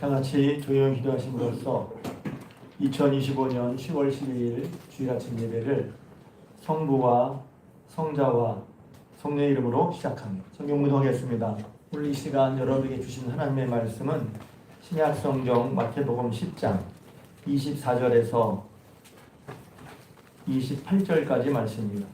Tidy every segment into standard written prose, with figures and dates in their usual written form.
다 같이 조용히 기도하심으로써 2025년 10월 12일 주일 아침 예배를 성부와 성자와 성령의 이름으로 시작합니다. 성경 묵상하겠습니다. 오늘 이 시간 여러분에게 주신 하나님의 말씀은 신약성경 마태복음 10장 24절에서 28절까지 말씀입니다.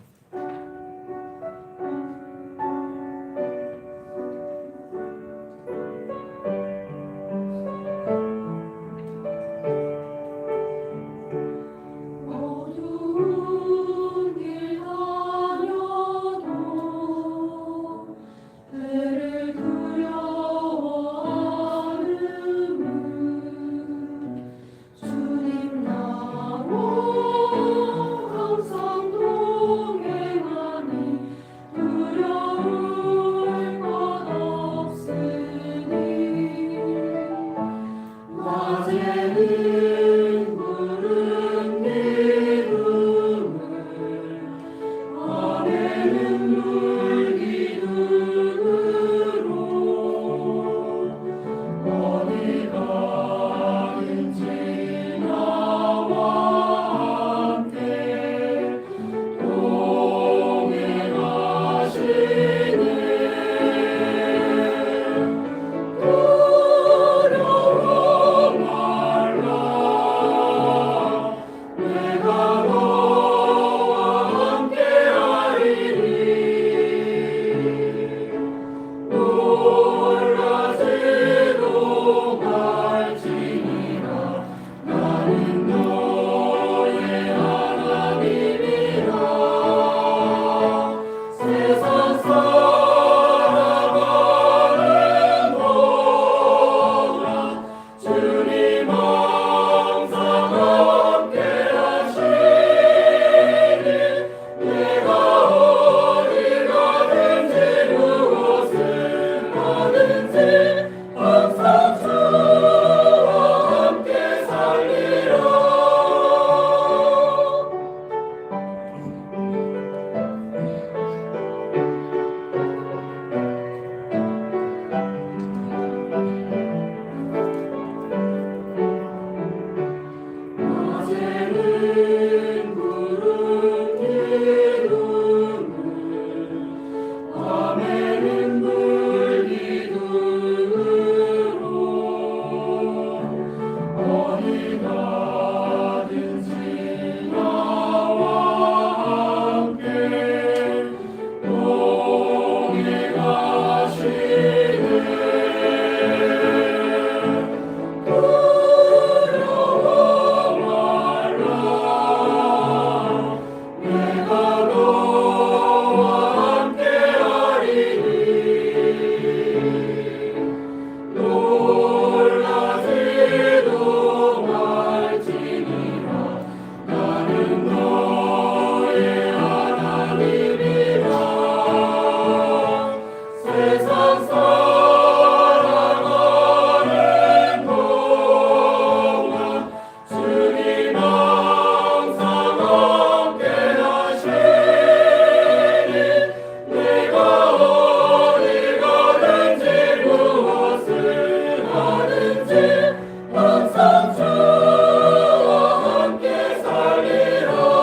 항상 주와 함께 살리라.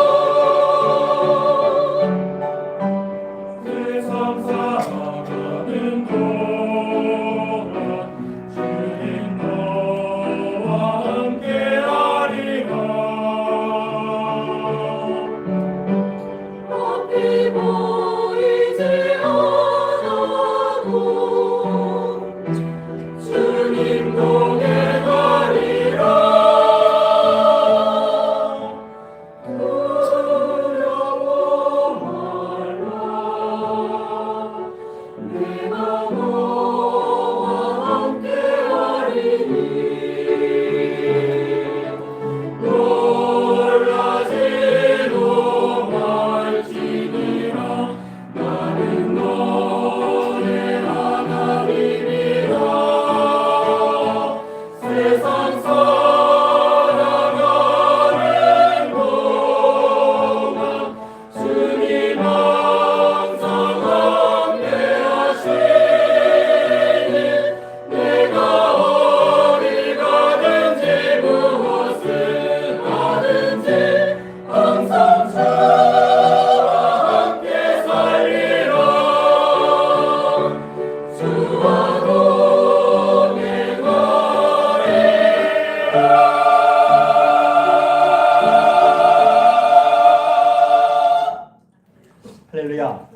할렐루야.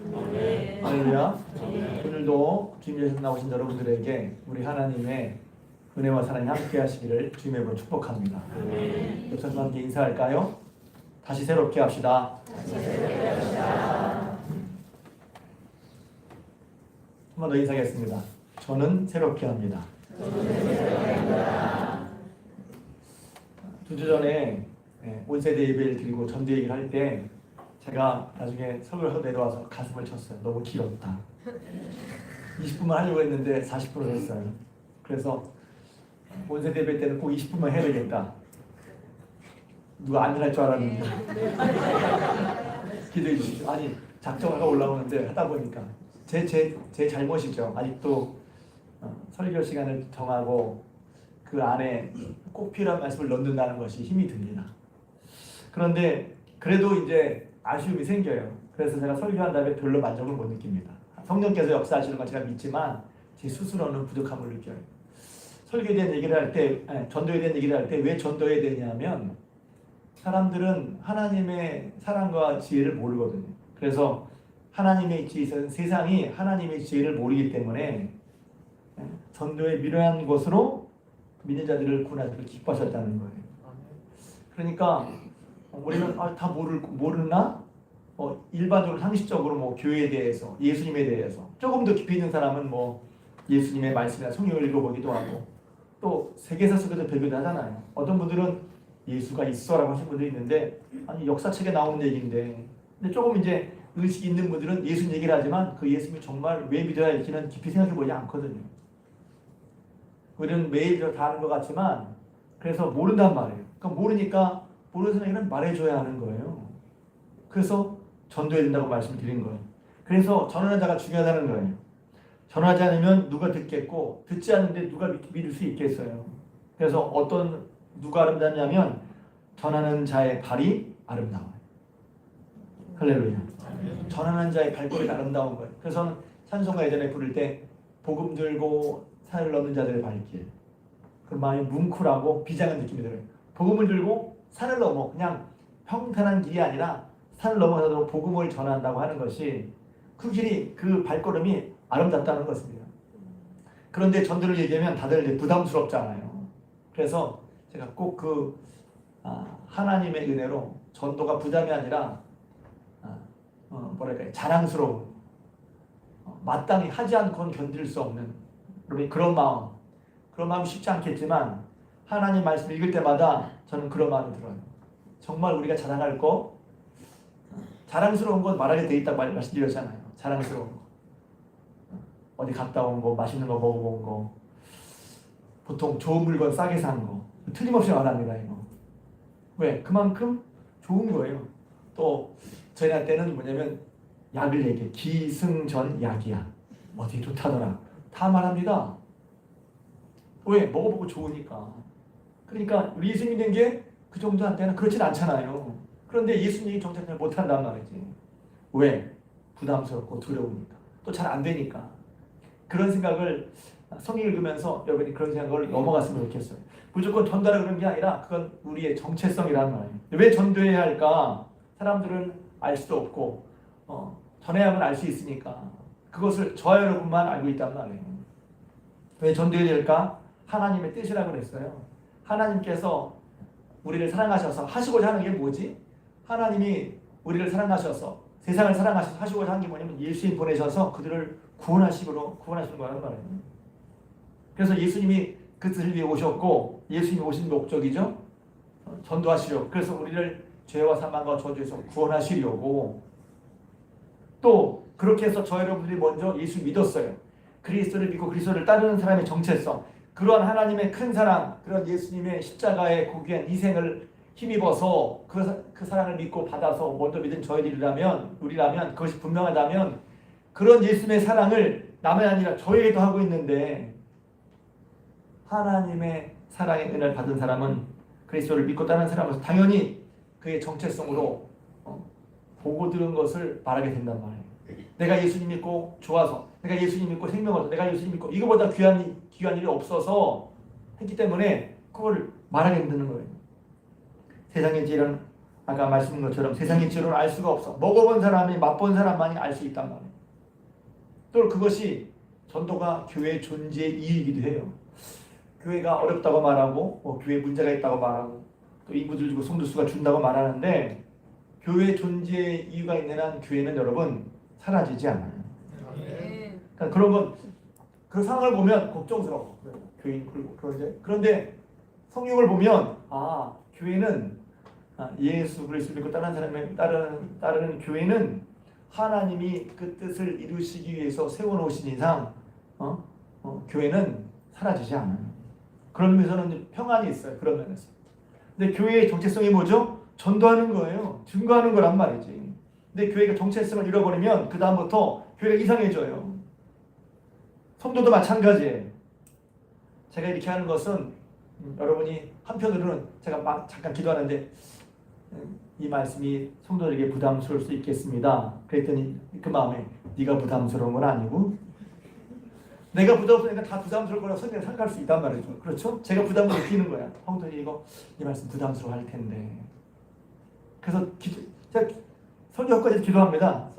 할렐루야. 오늘도 주님께서 나오신 여러분들에게 우리 하나님의 은혜와 사랑이 함께 하시기를 주님의 이름으로 축복합니다. 옆 사람 함께 인사할까요? 다시 새롭게 합시다. 한 번 더 인사하겠습니다. 저는 새롭게 합니다. 2주 전에 온세대 예배를 드리고 전도 얘기를 할 때 제가 나중에 설교를 하고 내려와서 가슴을 쳤어요. 너무 길었다. 20분만 하려고 했는데 40분을 했어요. 그래서 온세대 예배 때는 꼭 20분만 해야 되겠다. 누가 안 할 줄 알았는데 기도해 주시죠. 아니 작정하고 올라오는데 하다 보니까 제 잘못이죠. 아직도 설교 시간을 정하고 그 안에 꼭 필요한 말씀을 넣는다는 것이 힘이 듭니다. 그런데 그래도 이제 아쉬움이 생겨요. 그래서 제가 설교한 다음에 별로 만족을 못 느낍니다. 성령께서 역사하시는 건 제가 믿지만 제 스스로는 부족함을 느껴요. 설교에 대한 얘기를 할 때, 전도에 대한 얘기를 할 때 왜 전도해야 되냐면 사람들은 하나님의 사랑과 지혜를 모르거든요. 그래서 하나님의 지혜는 세상이 하나님의 지혜를 모르기 때문에 전도에 미련한 것으로 믿는 자들을 구원하시기를 기뻐하셨다는 거예요. 그러니까 우리는 다 모르나? 일반적으로 상식적으로 뭐 교회에 대해서, 예수님에 대해서 조금 더 깊이 있는 사람은 뭐 예수님의 말씀이나 성경을 읽어보기도 하고 또 세계사 속에서 배교도 하잖아요. 어떤 분들은 예수가 있어라고 하신 분들이 있는데 아니 역사책에 나오는 얘기인데 근데 조금 이제 의식이 있는 분들은 예수 얘기를 하지만 그 예수님이 정말 왜 믿어야 할지는 깊이 생각해보지 않거든요. 우리는 매일 다 아는 것 같지만 그래서 모른단 말이에요. 그러니까 모르니까 모르는 사람에게는 말해줘야 하는 거예요. 그래서 전도해야 된다고 말씀드린 거예요. 그래서 전하는 자가 중요하다는 거예요. 전하지 않으면 누가 듣겠고 듣지 않는데 누가 믿을 수 있겠어요. 그래서 누가 아름답냐면 전하는 자의 발이 아름다워요. 할렐루야. 전하는 자의 발걸음이 아름다운 거예요. 그래서 찬송가 예전에 부를 때 복음 들고 산을 넘는 자들의 발길. 그 마음이 뭉클하고 비장한 느낌이 들어요. 복음을 들고 산을 넘어 그냥 평탄한 길이 아니라 산을 넘어서도 복음을 전한다고 하는 것이 그 길이 그 발걸음이 아름답다는 것입니다. 그런데 전도를 얘기하면 다들 이제 부담스럽잖아요. 그래서 제가 꼭 하나님의 은혜로 전도가 부담이 아니라 자랑스러운 마땅히 하지 않고는 견딜 수 없는 그런 마음 쉽지 않겠지만 하나님 말씀 읽을 때마다 저는 그런 마음이 들어요. 정말 우리가 자랑할 거 자랑스러운 건 말하게 돼 있다고 말씀드렸잖아요. 자랑스러운 거 어디 갔다 온 거 맛있는 거 먹어본 거 보통 좋은 물건 싸게 산 거 틀림없이 말합니다. 이거 왜? 그만큼 좋은 거예요. 또 저희한테 때는 뭐냐면 약을 얘기해. 기승전약이야. 어디 좋다더라. 다 말합니다. 왜? 먹어보고 좋으니까. 그러니까 우리 예수님 된 게 그 정도한테는 그렇진 않잖아요. 그런데 예수님이 정작 잘 못한단 말이지. 왜? 부담스럽고 두려우니까. 또 잘 안 되니까. 그런 생각을 성경 읽으면서 여러분이 그런 생각을 넘어갔으면 좋겠어요. 무조건 전달하는 그런 게 아니라 그건 우리의 정체성이라는 말이에요. 왜 전도해야 할까? 사람들은 알 수도 없고 전해야만 알 수 있으니까 그것을 저와 여러분만 알고 있단 말이에요. 왜 전도해야 될까? 하나님의 뜻이라고 그랬어요. 하나님께서 우리를 사랑하셔서 하시고자 하는 게 뭐지? 하나님이 우리를 사랑하셔서 세상을 사랑하셔서 하시고자 하는 게 뭐냐면 예수님 보내셔서 그들을 구원하시는 거란 말이에요. 그래서 예수님이 그 뜻을 위해 오셨고 예수님이 오신 목적이죠. 전도하시려고. 그래서 우리를 죄와 사망과 저주에서 구원하시려고 또 그렇게 해서 저 여러분들이 먼저 예수 믿었어요. 그리스도를 믿고 그리스도를 따르는 사람의 정체성 그러한 하나님의 큰 사랑 그런 예수님의 십자가의 고귀한 희생을 힘입어서 그 사랑을 믿고 받아서 먼저 믿은 우리라면 그것이 분명하다면 그런 예수님의 사랑을 남의 아니라 저에게도 하고 있는데 하나님의 사랑의 은혜를 받은 사람은 그리스도를 믿고 따르는 사람은 당연히 그의 정체성으로 보고 들은 것을 말하게 된단 말이에요. 내가 예수님 믿고 좋아서 내가 예수님 믿고 생명 얻어 내가 예수님 믿고 이거보다 귀한 일이 없어서 했기 때문에 그걸 말하게 되는 거예요. 세상의 지혜는 아까 말씀인 것처럼 세상의 지혜로는 알 수가 없어. 먹어본 사람이 맛본 사람만이 알 수 있단 말이에요. 또 그것이 전도가 교회의 존재의 이유이기도 해요. 교회가 어렵다고 말하고 교회에 문제가 있다고 말하고 또 인구들 주고 성도수가 준다고 말하는데 교회의 존재의 이유가 있는 한 교회는 여러분 사라지지 않아요. 그러니까 그런 건 그 상황을 보면 걱정스러워. 교인 그런데 성경을 보면 교회는 예수 그리스도를 믿고 다른 사람의 따르는 교회는 하나님이 그 뜻을 이루시기 위해서 세워놓으신 이상 교회는 사라지지 않아요. 그런 면에서는 평안이 있어요. 그런 면에서. 근데 교회의 정체성이 뭐죠? 전도하는 거예요. 증거하는 거란 말이지. 근데 교회가 정체성을 잃어버리면 그 다음부터 교회가 이상해져요. 성도도 마찬가지예요. 제가 이렇게 하는 것은 여러분이 한편으로는 제가 막 잠깐 기도하는데 이 말씀이 성도들에게 부담스러울 수 있겠습니다. 그랬더니 그 마음에 네가 부담스러운 건 아니고 내가 부담스러우니까 다 부담스러울 거라고 성경에 생각할 수 있단 말이죠. 그렇죠? 제가 부담을 느끼는 거야. 성도들이 이 말씀 부담스러워 할 텐데. 그래서 제가 설교까지 기도합니다.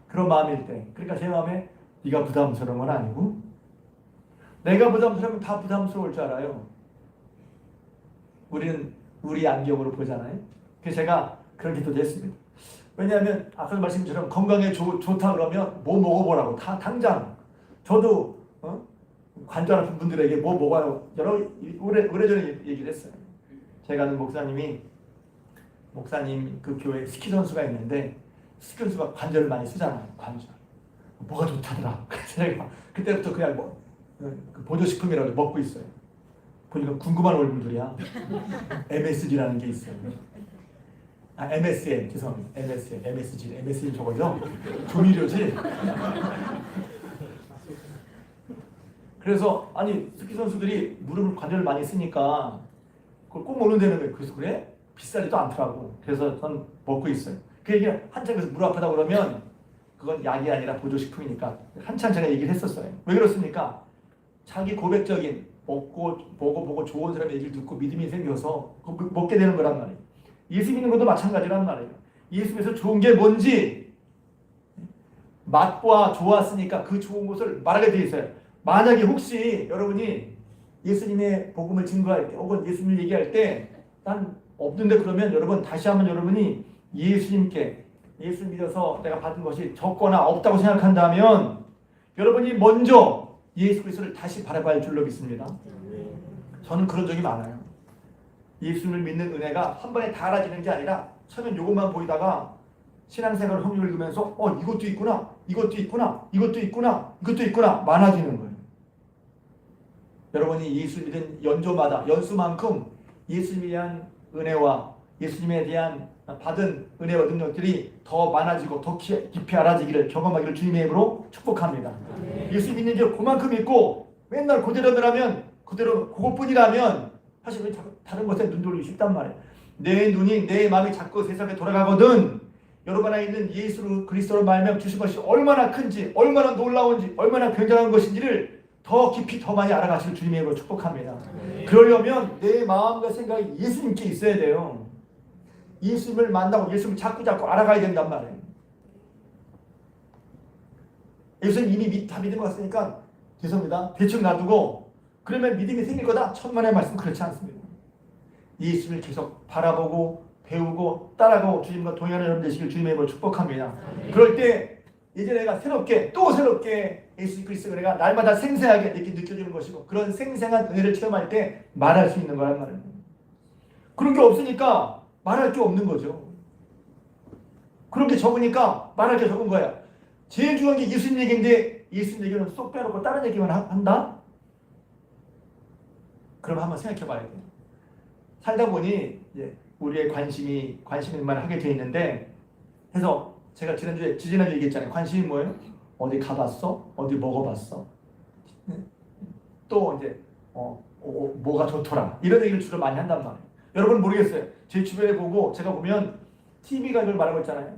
그런 마음일 때. 그러니까 제 마음에 네가 부담스러운 건 아니고 내가 부담스러우면 다 부담스러울 줄 알아요. 우리는 우리 안경으로 보잖아요. 그래서 제가 그런 기도도 했습니다. 왜냐하면 아까 말씀처럼 건강에 좋다 그러면 뭐 먹어보라고 당장 저도 관절 아픈 분들에게 뭐 먹어요. 오래전에 얘기를 했어요. 제가 아는 목사님 그 교회 스키 선수가 있는데 스키 선수가 관절을 많이 쓰잖아요. 관절. 뭐가 좋다더라. 그래서 제가 그때부터 그냥 그 보조식품이라도 먹고 있어요. 보니까 궁금한 얼굴들이야. MSG라는 게 있어요. MSM 죄송합니다. MSG 저거죠? 조미료지? 그래서 스키 선수들이 무릎을 관절을 많이 쓰니까 그걸 꼭 먹는다는 거예요. 그래서 그래? 비싸지도 않더라고. 그래서 전 먹고 있어요. 그 얘기가 한참 그래서 무릎 아프다 그러면 그건 약이 아니라 보조식품이니까 한참 제가 얘기를 했었어요. 왜 그렇습니까? 자기 고백적인 보고 좋은 사람의 얘기를 듣고 믿음이 생겨서 먹게 되는 거란 말이에요. 예수 믿는 것도 마찬가지란 말이에요. 예수에서 좋은 게 뭔지 맛과 좋았으니까 그 좋은 것을 말하게 돼 있어요. 만약에 혹시 여러분이 예수님의 복음을 증거할 때 혹은 예수님을 얘기할 때 난 없는데 그러면 여러분 다시 한번 여러분이 예수 믿어서 내가 받은 것이 적거나 없다고 생각한다면 여러분이 먼저 예수 그리스도를 다시 바라봐야 할 줄로 믿습니다. 저는 그런 적이 많아요. 예수를 믿는 은혜가 한 번에 다 알아지는 게 아니라 처음엔 이것만 보이다가 신앙생활을 성경을 읽으면서 이것도 있구나, 이것도 있구나, 이것도 있구나, 이것도 있구나 많아지는 거예요. 여러분이 예수 믿은 연수만큼 예수님에 대한 은혜와 예수님에 대한 받은 은혜와 능력들이 더 많아지고 더 깊이 알아지기를 경험하기를 주님의 이름으로 축복합니다. 예수 믿는 게 그만큼 있고 맨날 그대로라면 그대로 그것뿐이라면 사실 다른 것에 눈 돌리기 쉽단 말이에요. 내 마음이 자꾸 세상에 돌아가거든 여러분 안에 있는 예수 그리스도로 말미암아 주신 것이 얼마나 큰지 얼마나 놀라운지 얼마나 굉장한 것인지를 더 깊이 더 많이 알아가시길 주님의 이름으로 축복합니다. 그러려면 내 마음과 생각이 예수님께 있어야 돼요. 예수님을 만나고 예수님을 자꾸 알아가야 된단 말이에요. 예수님 이미 다 믿은 것 같으니까 죄송합니다. 대충 놔두고 그러면 믿음이 생길 거다. 천만의 말씀 그렇지 않습니다. 예수님을 계속 바라보고 배우고 따라가고 주님과 동행하는 여러분 되시길 주님의 이름으로 축복합니다. 그럴 때 이제 내가 새롭게 예수 그리스도가 내가 날마다 생생하게 이렇게 느껴지는 것이고 그런 생생한 은혜를 체험할 때 말할 수 있는 거란 말이에요. 그런 게 없으니까 말할 게 없는 거죠. 그런 게 적으니까 말할 게 적은 거야. 제일 중요한 게 예수님 얘기인데 예수님 얘기는 쏙 빼놓고 다른 얘기만 한다? 그럼 한번 생각해 봐야 돼요. 살다 보니 이제 우리의 관심만 하게 돼 있는데 그래서 제가 지난주에 얘기했잖아요. 관심이 뭐예요? 어디 가봤어? 어디 먹어봤어? 또 이제 뭐가 좋더라. 이런 얘기를 주로 많이 한단 말이에요. 여러분 모르겠어요. 제 주변에 보고 제가 보면 TV가 이걸 말하고 있잖아요.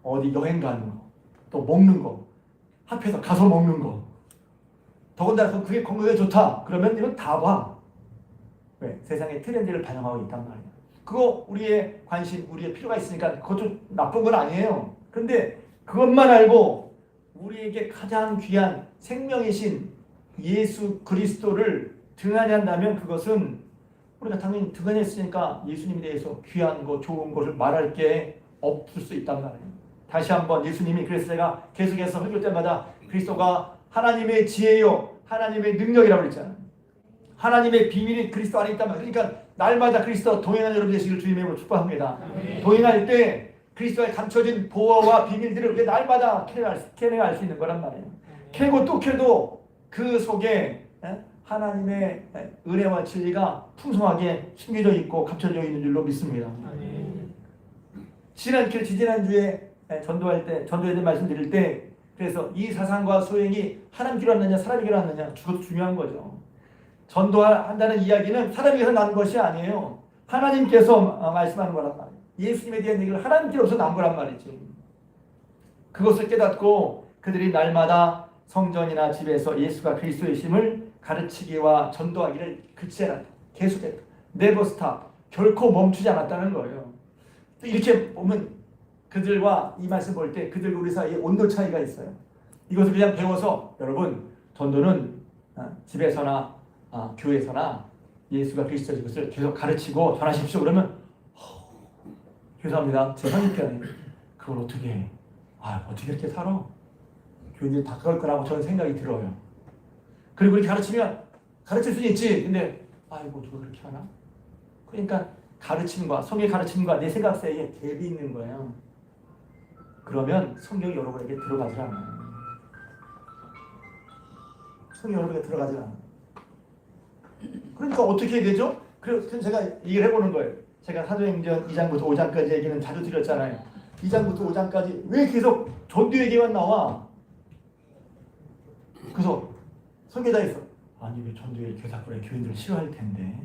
어디 여행 가는 거, 또 먹는 거, 합해서 가서 먹는 거. 더군다나 그게 건강에 좋다. 그러면 이건 다 봐. 왜? 세상의 트렌드를 반영하고 있단 말이에요. 그거 우리의 관심, 우리의 필요가 있으니까 그것도 나쁜 건 아니에요. 그런데 그것만 알고 우리에게 가장 귀한 생명이신 예수 그리스도를 등한히 한다면 그것은 우리가 당연히 등한히 했으니까 예수님에 대해서 귀한 거, 좋은 것을 말할 게 없을 수 있단 말이에요. 다시 한번 예수님이, 그래서 제가 계속해서 설교 때마다 그리스도가 하나님의 지혜요, 하나님의 능력이라고 그랬잖아요. 하나님의 비밀이 그리스도 안에 있단 말이에요. 그러니까 날마다 그리스도 동행하는 여러분 되시기를 주님의 이름으로 축복합니다. 동행할 때 그리스도에 감춰진 보화와 비밀들을 우리가 날마다 캐내갈 수 있는 거란 말이에요. 캐고 또 캐도 그 속에 하나님의 은혜와 진리가 풍성하게 숨겨져 있고 감춰져 있는 줄로 믿습니다. 지난주에 전도할 때, 전도에 대해 말씀드릴 때, 그래서 이 사상과 소행이 하나님께로 왔느냐 사람에게로 왔느냐, 그것도 중요한 거죠. 전도한다는 이야기는 사람에게서 난 것이 아니에요. 하나님께서 말씀하는 거란 말이에요. 예수님에 대한 얘기를 하나님께로서 난 거란 말이지. 그것을 깨닫고 그들이 날마다 성전이나 집에서 예수가 그리스도의 심을 가르치기와 전도하기를 그치지 않았다. 계속했다. Never stop. 결코 멈추지 않았다는 거예요. 이렇게 보면 그들과 이 말씀 볼 때 그들 우리 사이에 온도 차이가 있어요. 이것을 그냥 배워서 여러분 전도는 집에서나 교회에서나 예수가 그리스도의 것을 계속 가르치고 전하십시오. 그러면 죄송합니다. 제 선입견이 그걸 어떻게 해? 어떻게 이렇게 살아? 교인들이 다 그럴 거라고 저는 생각이 들어요. 그리고 이렇게 가르치면 가르칠 수는 있지. 근데 누가 그렇게 하나? 그러니까 가르침과 성경의 가르침과 내 생각 사이에 갭이 있는 거예요. 그러면 성경이 여러분에게 들어가지 않아요. 성경이 여러분에게 들어가지 않아요. 그러니까 어떻게 해야 되죠? 그래서 제가 얘기를 해보는 거예요. 제가 사도행전 2장부터 5장까지 얘기는 자주 드렸잖아요. 2장부터 5장까지 왜 계속 전도 얘기만 나와? 그래서 설교자에서 왜 전도 얘기 자꾸 교인들 싫어할 텐데.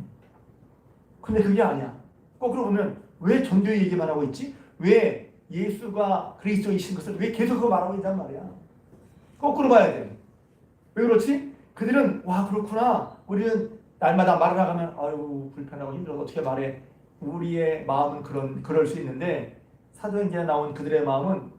근데 그게 아니야. 거꾸로 보면 왜 전도 얘기만 하고 있지? 왜 예수가 그리스도이신 것을 왜 계속 그거 말하고 있단 말이야. 거꾸로 봐야 돼. 왜 그렇지? 그들은 그렇구나. 우리는 날마다 말을 나가면 불편하고 힘들어서 어떻게 말해. 우리의 마음은 그럴 수 있는데 사도행전에 나온 그들의 마음은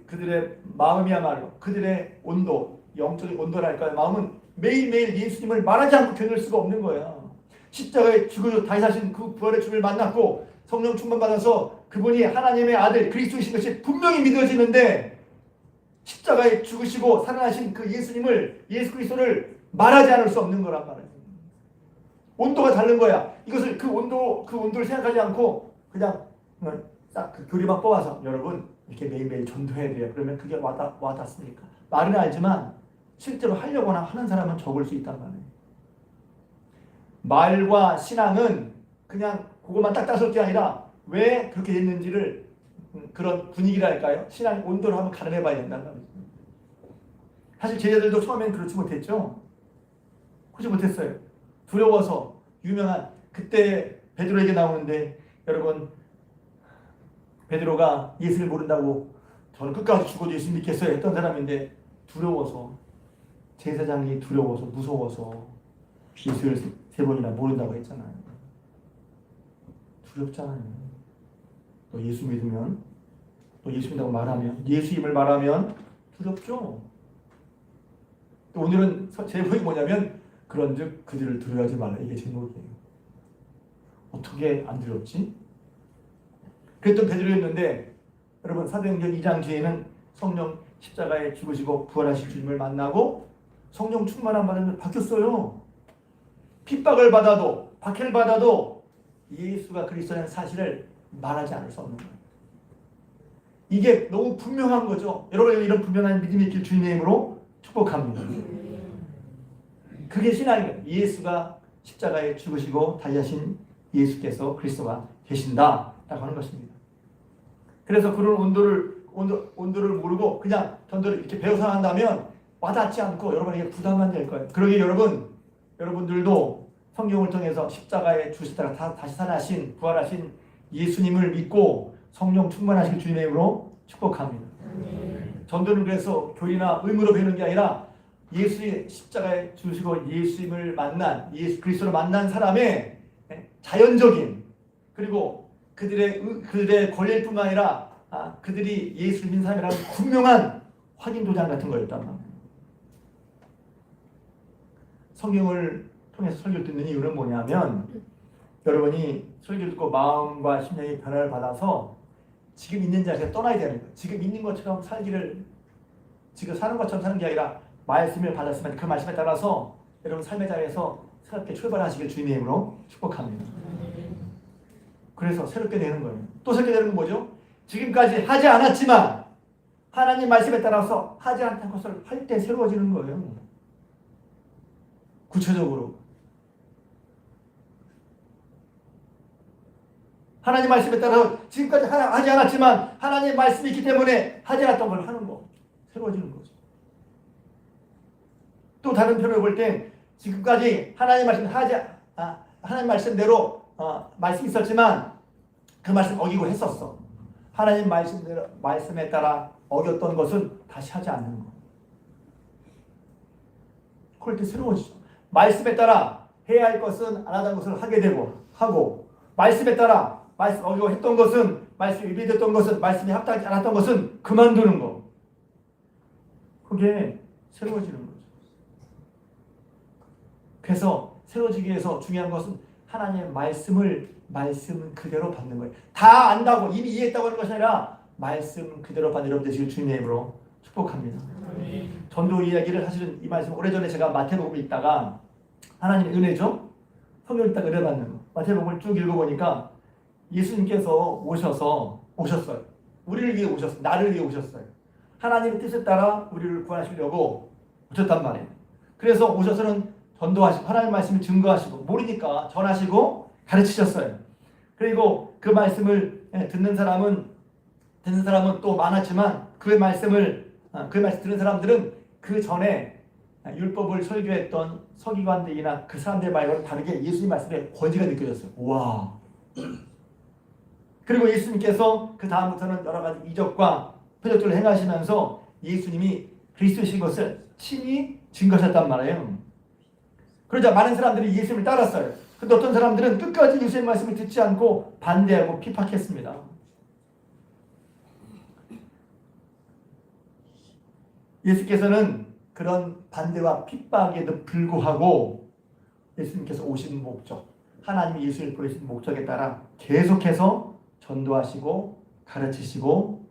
그들의 마음이야말로 그들의 온도, 영적인 온도랄까요. 마음은 매일매일 예수님을 말하지 않고 견딜 수가 없는 거예요. 십자가에 죽으셔서 다시 사신 그 부활의 주님을 만났고 성령 충만 받아서 그분이 하나님의 아들 그리스도이신 것이 분명히 믿어지는데 십자가에 죽으시고 살아나신 그 예수님을, 예수 그리스도를 말하지 않을 수 없는 거란 말이에요. 온도가 다른 거야. 이것을 그 온도를 생각하지 않고 그냥 딱 그 교리만 뽑아서 여러분 이렇게 매일매일 전도해야 돼요. 그러면 그게 와닿습니까? 말은 알지만 실제로 하려고 하는 사람은 적을 수 있단 말이에요. 말과 신앙은 그냥 그것만 딱 따설 게 아니라 왜 그렇게 됐는지를 그런 분위기랄까요? 신앙 온도를 한번 가늠해 봐야 된다는 말이죠. 사실 제자들도 처음엔 그렇지 못했죠. 그렇지 못했어요. 두려워서 유명한 그때 베드로에게 나오는데 여러분 베드로가 예수를 모른다고 저는 끝까지 죽어도 예수 믿겠어요 했던 사람인데 두려워서 제사장이 두려워서 무서워서 예수를 3번이나 모른다고 했잖아요. 두렵잖아요. 또 예수 믿으면 또 예수 믿다고 말하면 예수임을 말하면 두렵죠. 또 오늘은 제목이 뭐냐면 그런즉 그들을 두려워하지 말라. 이게 제목이에요. 어떻게 안 두렵지? 그랬던 베드로였는데 여러분 사도행전 2장 뒤에는 성령 십자가에 죽으시고 부활하신 주님을 만나고 성령 충만함 받으면 바뀌었어요. 핍박을 받아도 박해를 받아도 예수가 그리스도라는 사실을 말하지 않을 수 없는 거예요. 이게 너무 분명한 거죠. 여러분 이런 분명한 믿음이 있길 주님의 이름으로 축복합니다. 그게 신앙이에요. 예수가 십자가에 죽으시고 다시 하신 예수께서 그리스도가 되신다라고 하는 것입니다. 그래서 그런 온도를 모르고 그냥 전도를 이렇게 배워서 한다면 와닿지 않고 여러분에게 부담만 될 거예요. 그러기에 여러분들도 성경을 통해서 십자가에 죽으시다가 다시 살아나신 부활하신 예수님을 믿고 성령 충만하실 주님의 이름으로 축복합니다. 전도는 그래서 교리나 의무로 배우는 게 아니라 예수의 십자가에 죽으시고 예수님을 만난 예수 그리스도를 만난 사람의 자연적인 그리고 그들의 권리일 뿐만 아니라 그들이 예수를 믿는 사람이라는 분명한 확인 도장 같은 거였단 말이에요. 성경을 통해서 설교를 듣는 이유는 뭐냐면 여러분이 설교를 듣고 마음과 심령이 변화를 받아서 지금 있는 자리에서 떠나야 되는 거예요. 지금 있는 것처럼 살기를 지금 사는 것처럼 사는 게 아니라 말씀을 받았으면 그 말씀에 따라서 여러분 삶의 자리에서 새롭게 출발하시길 주님의 이름으로 축복합니다. 그래서 새롭게 되는 거예요. 또 새롭게 되는 건 뭐죠? 지금까지 하지 않았지만 하나님 말씀에 따라서 하지 않던 것을 할 때 새로워지는 거예요. 구체적으로 하나님 말씀에 따라서 지금까지 하지 않았지만 하나님 말씀이 있기 때문에 하지 않았던 걸 하는 거 새로워지는 거죠. 또 다른 편을 볼 때 지금까지 하나님 말씀 하나님 말씀대로 말씀이 있었지만 그 말씀 어기고 했었어. 하나님 말씀에 따라 어겼던 것은 다시 하지 않는 거. 그럴 때 새로워지죠. 말씀에 따라 해야 할 것은 안 하던 것을 하게 되고 하고 말씀에 따라 말씀 어기고 했던 것은 말씀 위배됐던 것은 말씀이 합당하지 않았던 것은 그만두는 거. 그게 새로워지는 거죠. 그래서 새로워지기 위해서 중요한 것은 하나님의 말씀은 그대로 받는 거예요. 다 안다고 이미 이해했다고 하는 것이 아니라 말씀 그대로 받는 여러분 되시길 주님의 이름으로 축복합니다. 전도 이야기를 사실은 이 말씀 오래전에 제가 마태복음에 있다가 하나님의 은혜죠. 성경 읽다가 은혜 받는 거. 마태복음을 쭉 읽어보니까 예수님께서 오셨어요. 우리를 위해 오셨어요. 나를 위해 오셨어요. 하나님의 뜻에 따라 우리를 구하시려고 오셨단 말이에요. 그래서 오셔서는 전도하시고 하나님의 말씀을 증거하시고 모르니까 전하시고 가르치셨어요. 그리고 그 말씀을 듣는 사람은 또 많았지만 그 말씀 들은 사람들은 그 전에 율법을 설교했던 서기관들이나 그 사람들의 말과는 다르게 예수님 말씀에 권위가 느껴졌어요. 와. 그리고 예수님께서 그 다음부터는 여러 가지 이적과 표적들을 행하시면서 예수님이 그리스도이신 것을 친히 증거하셨단 말이에요. 그러자 많은 사람들이 예수님을 따랐어요. 근데 어떤 사람들은 끝까지 예수님의 말씀을 듣지 않고 반대하고 핍박했습니다. 예수께서는 그런 반대와 핍박에도 불구하고 예수님께서 오신 목적, 하나님이 예수를 보내신 목적에 따라 계속해서 전도하시고 가르치시고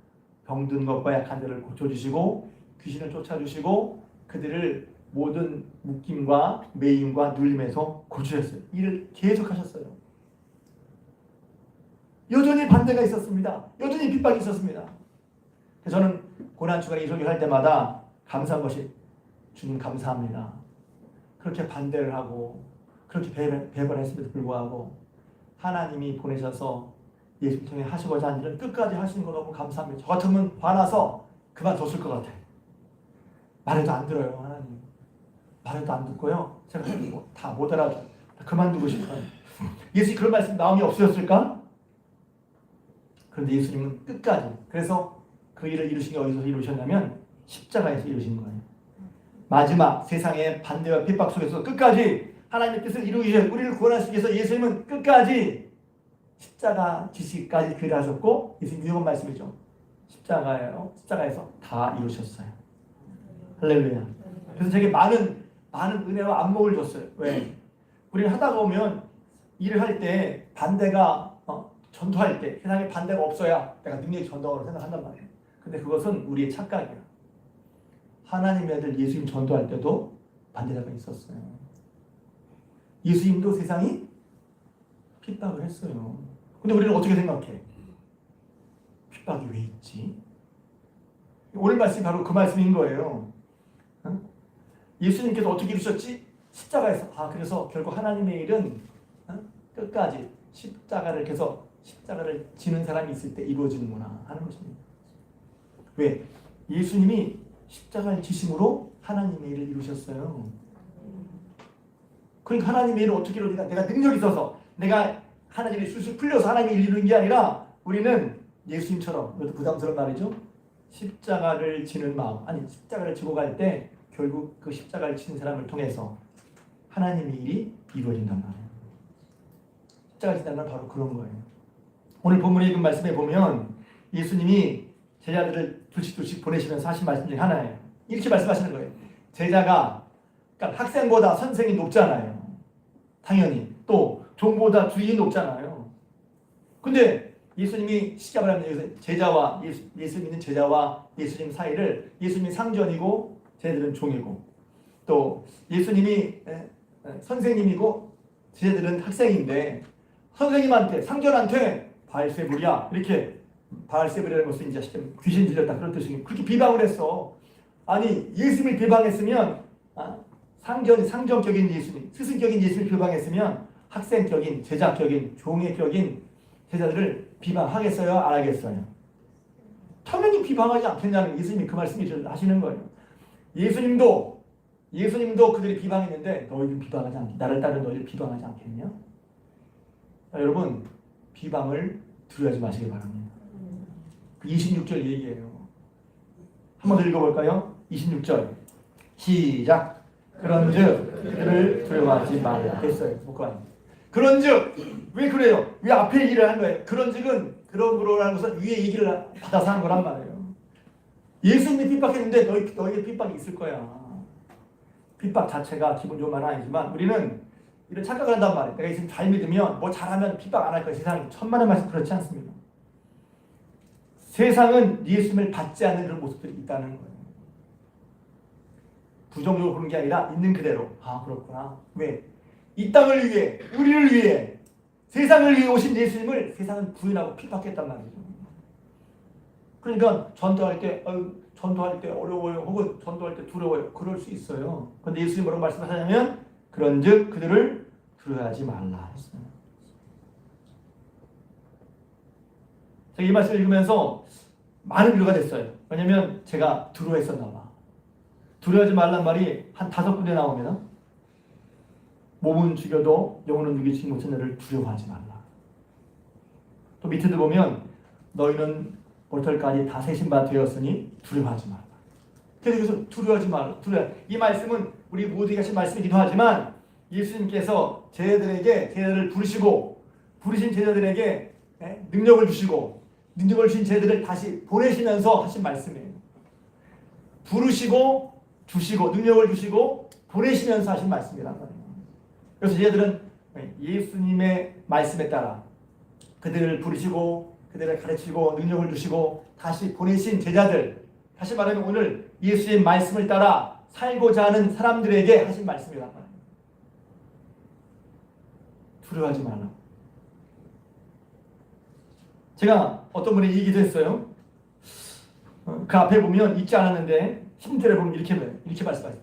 병든 것과 약한 자를 고쳐주시고 귀신을 쫓아주시고 그들을 모든 묶임과 매임과 눌림에서 고치셨어요. 일을 계속하셨어요. 여전히 반대가 있었습니다. 여전히 핍박이 있었습니다. 그래서 저는 고난주간에 이 설교를 할 때마다 감사한 것이 주님 감사합니다. 그렇게 반대를 하고 그렇게 배반했음에도 불구하고 하나님이 보내셔서 예수를 통해 하시고자 한 일을 끝까지 하시는 거 너무 감사합니다. 저 같으면 화나서 그만뒀을 것 같아요. 말해도 안 들어요. 하나님. 말해도 안 듣고요. 제가 다 못 알아듣고 그만두고 싶어요. 예수님 그런 말씀 마음이 없으셨을까? 그런데 예수님은 끝까지. 그래서 그 일을 이루신 게 어디서 이루셨냐면 십자가에서 이루신 거예요. 마지막 세상의 반대와 핍박 속에서 끝까지 하나님의 뜻을 이루기 위해 우리를 구원하시기 위해서 예수님은 끝까지 십자가 지시까지 그 일을 하셨고 예수님 유명한 말씀이죠. 십자가에서 다 이루셨어요. 할렐루야. 그래서 되게 많은 은혜와 안목을 줬어요. 왜? 우리는 하다 보면 일을 할 때 반대가 전도할 때 세상에 반대가 없어야 내가 능력이 전도하라고 생각한단 말이에요. 근데 그것은 우리의 착각이야. 하나님의 아들 예수님 전도할 때도 반대자가 있었어요. 예수님도 세상이 핍박을 했어요. 근데 우리는 어떻게 생각해? 핍박이 왜 있지? 오늘 말씀이 바로 그 말씀인 거예요. 예수님께서 어떻게 이루셨지? 십자가에서. 그래서 결국 하나님의 일은 끝까지 십자가를 지는 사람이 있을 때 이루어지는구나 하는 것입니다. 왜? 예수님이 십자가를 지심으로 하나님의 일을 이루셨어요. 그러니까 하나님의 일을 어떻게 이루니까 내가 능력이 있어서 내가 하나님의 술술 풀려서 하나님의 일을 이루는 게 아니라 우리는 예수님처럼, 이것도 부담스러운 말이죠. 십자가를 지는 마음, 십자가를 지고 갈 때 결국 그 십자가를 지는 사람을 통해서 하나님의 일이 이루어진단 말이에요. 십자가를 지는 건 바로 그런 거예요. 오늘 본문에 읽은 말씀에 보면 예수님이 제자들을 둘씩 보내시면서 하신 말씀 중에 하나예요. 이렇게 말씀하시는 거예요. 제자가 그러니까 학생보다 선생이 높잖아요. 당연히. 또 종보다 주인이 높잖아요. 근데 예수님이 십자가를 하면 여기서 제자와 예수 믿는 제자와 예수님 사이를 예수님이 상전이고 제자들은 종이고 또 예수님이 선생님이고 제자들은 학생인데 선생님한테 상전한테 바알세불이야 이렇게 바알세불이라는 것은 이제 귀신 들렸다 그런 뜻이고 그렇게 비방을 했어. 아니 예수님을 비방했으면 상전격인 예수님 스승격인 예수님을 비방했으면 학생격인 제자격인 종의격인 제자들을 비방하겠어요? 안 하겠어요? 당연히 비방하지 않겠냐는 예수님이 그 말씀을 하시는 거예요. 예수님도 그들이 비방했는데 너희들 비방하지 않겠냐? 나를 따르는 너희들 비방하지 않겠냐? 여러분 비방을 두려워하지 마시기 바랍니다. 26절 얘기예요. 한번 더 읽어볼까요? 26절 시작. 그런즉 그들을 두려워하지 말라 했어요. 그런즉 왜 그래요? 왜 앞에 얘기를 하는 거예요? 그런즉은 그런 거라는 것은 위에 얘기를 받아서 하는 거란 말이에요. 예수님이 핍박했는데 너희의 핍박이 있을 거야. 핍박 자체가 기분 좋은 말은 아니지만 우리는 이런 착각을 한단 말이에요. 내가 예수님 잘 믿으면 뭐 잘하면 핍박 안 할 거야. 세상에 천만의 말씀 그렇지 않습니다. 세상은 예수님을 받지 않는 그런 모습들이 있다는 거예요. 부정적으로 보는 게 아니라 있는 그대로. 아 그렇구나. 왜? 이 땅을 위해 우리를 위해 세상을 위해 오신 예수님을 세상은 부인하고 핍박했단 말이죠. 그러니까 전도할 때 어려워요. 혹은 전도할 때 두려워요. 그럴 수 있어요. 그런데 예수님이 뭐라고 말씀하셨냐면 그런즉 그들을 두려워하지 말라 했어요. 제가 이 말씀을 읽으면서 많은 위로가 됐어요. 왜냐하면 제가 두려워했었나 봐. 두려워하지 말란 말이 한 5군데 나옵니다. 몸은 죽여도 영혼은 죽이지 못한 너를 두려워하지 말라. 또 밑에도 보면 너희는 모털까지 다 세신 바 되었으니 두려워하지 말라. 그래서 두려워하지 말라. 이 말씀은 우리 모두에게 하신 말씀이기도 하지만 예수님께서 제자들을 부르신 제자들에게 능력을 주시고 능력을 주신 제자들을 다시 보내시면서 하신 말씀이에요. 부르시고 주시고 능력을 주시고 보내시면서 하신 말씀이란 말이에요. 그래서 제자들은 예수님의 말씀에 따라 그들을 부르시고 그들을 가르치고 능력을 주시고 다시 보내신 제자들, 다시 말하면 오늘 예수의 말씀을 따라 살고자 하는 사람들에게 하신 말씀이란 말이에요. 두려워하지 말라. 제가 어떤 분이 얘기도 했어요. 그 앞에 보면 읽지 않았는데 10절에 보면 이렇게 말씀하세요.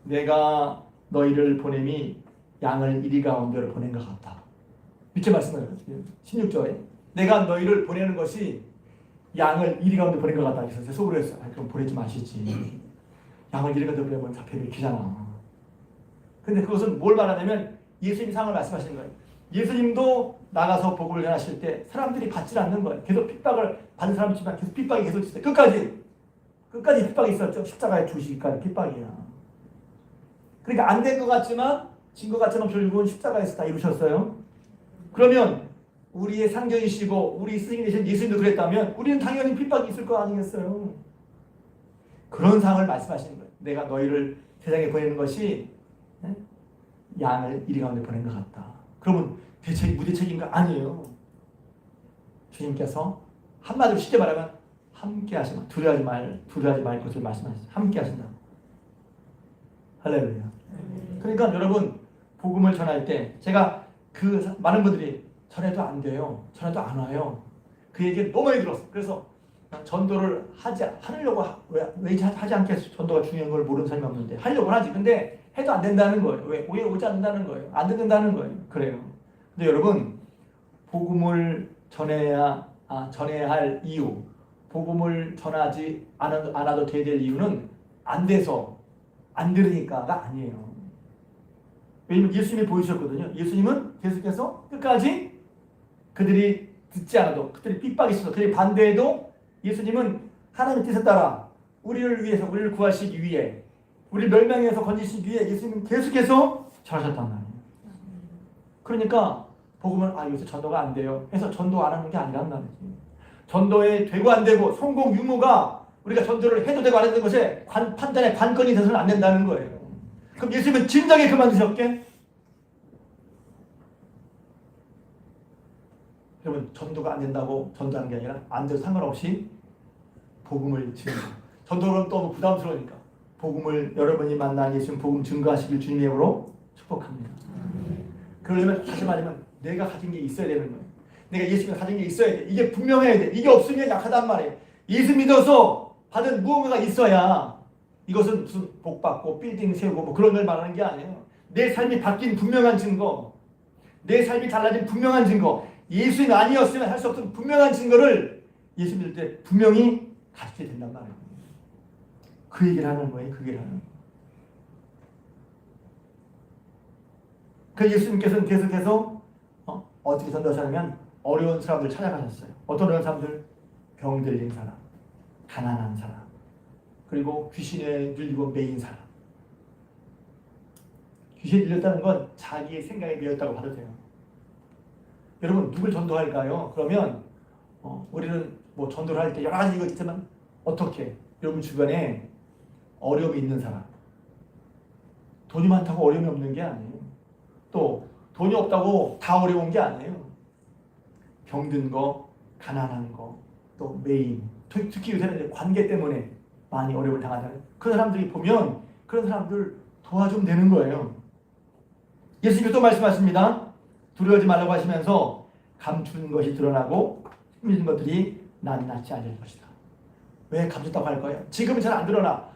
내가 너희를 보냄이 양을 이리 가운데로 보낸 것 같다. 이렇게 말씀해요. 16절에 내가 너희를 보내는 것이 양을 이리 가운데 보낸 것 같다. 그래서 속으로 했어요. 그럼 보내지 마시지. 양을 이리 가운데 보내면 잡혀 밀히잖아. 근데 그것은 뭘 말하냐면 예수님 상을 말씀하시는 거예요. 예수님도 나가서 복음을 전하실 때 사람들이 받지 않는 거예요. 계속 핍박을 받는 사람이지만 계속 핍박이 계속 있어요. 끝까지 핍박이 있었죠. 십자가에 죽으시기까지 핍박이야. 그러니까 안 된 것 같지만 진 것 같지만 결국은 십자가에서 다 이루셨어요. 그러면 우리의 상전이시고 우리 스승이 되신 예수님도 그랬다면 우리는 당연히 핍박이 있을 거 아니겠어요. 그런 상황을 말씀하시는 거예요. 내가 너희를 세상에 보내는 것이 양을 이리 가운데 보낸 것 같다. 그러면 무대책인가? 아니에요. 주님께서 한마디로 쉽게 말하면 함께 하시면 두려워하지 말 것을 말씀하시죠. 함께 하신다. 할렐루야. 그러니까 여러분 복음을 전할 때 제가 그 많은 분들이 전해도 안 돼요. 전해도 안 와요. 그 얘기를 너무 많이 들었어. 그래서 전도를 하려고 왜 하지 않겠어? 전도가 중요한 걸 모르는 사람이 없는데 하려고 하지. 근데 해도 안 된다는 거예요. 왜 오지 않는다는 거예요. 안 듣는다는 거예요. 그래요. 근데 여러분 복음을 전해야 할 이유, 복음을 전하지 않아도 돼야 될 이유는 안 돼서 안 들으니까가 아니에요. 왜냐면 예수님이 보여주셨거든요. 예수님은 계속해서 끝까지 그들이 듣지 않아도 그들이 핍박이 있어도 그들이 반대해도 예수님은 하나님의 뜻에 따라 우리를 위해서 우리를 구하시기 위해 우리를 멸망에서 건지시기 위해 예수님은 계속해서 전하셨단 말이에요. 그러니까 복음은 요새 전도가 안 돼요. 해서 전도 안 하는 게 아니란 말이지. 전도에 되고 안 되고 성공 유무가 우리가 전도를 해도 되고 안 해도 되는 것에 판단의 관건이 돼서는 안 된다는 거예요. 그럼 예수님은 진작에 그만두셨게? 여러분 전도가 안 된다고 전도하는 게 아니라 안 돼도 상관없이 복음을 증거. 전도는 또 부담스러우니까 복음을 여러분이 만난 예수님 복음 증거하시길 주님의 이름으로 축복합니다. 그러려면 다시 말하면 내가 가진 게 있어야 되는 거예요. 내가 예수님이 가진 게 있어야 돼. 이게 분명해야 돼. 이게 없으면 약하단 말이에요. 예수 믿어서 받은 무언가가 있어야 이것은 무슨 복 받고 빌딩 세우고 뭐 그런 걸 말하는 게 아니에요. 내 삶이 바뀐 분명한 증거, 내 삶이 달라진 분명한 증거, 예수님이 아니었으면 할 수 없던 분명한 증거를 예수 믿을 때 분명히 가지게 된단 말이에요. 그 얘기를 하는 거예요. 그 얘기를 하는 거예요. 그 예수님께서는 계속해서 어떻게 전도하셨냐면 어려운 사람들 찾아가셨어요. 어떤 어려운 사람들? 병 들린 사람, 가난한 사람, 그리고 귀신에 들리고 매인 사람. 귀신에 들렸다는 건 자기의 생각에 매였다고 봐도 돼요. 여러분 누굴 전도할까요? 그러면 우리는 뭐 전도를 할 때 여러 가지 이거 있지만 어떻게? 여러분 주변에 어려움이 있는 사람, 돈이 많다고 어려움이 없는 게 아니에요. 또 돈이 없다고 다 어려운 게 아니에요. 병든 거, 가난한 거, 또 매인, 특히 요새는 관계 때문에 많이 어려움을 당하잖아요. 그런 사람들이 보면 그런 사람들 도와주면 되는 거예요. 예수님이 또 말씀하십니다. 두려워하지 말라고 하시면서 감추는 것이 드러나고 숨긴 것들이 낱낱이 알려질 것이다. 왜 감췄다고 할 거예요? 지금은 잘 안 드러나.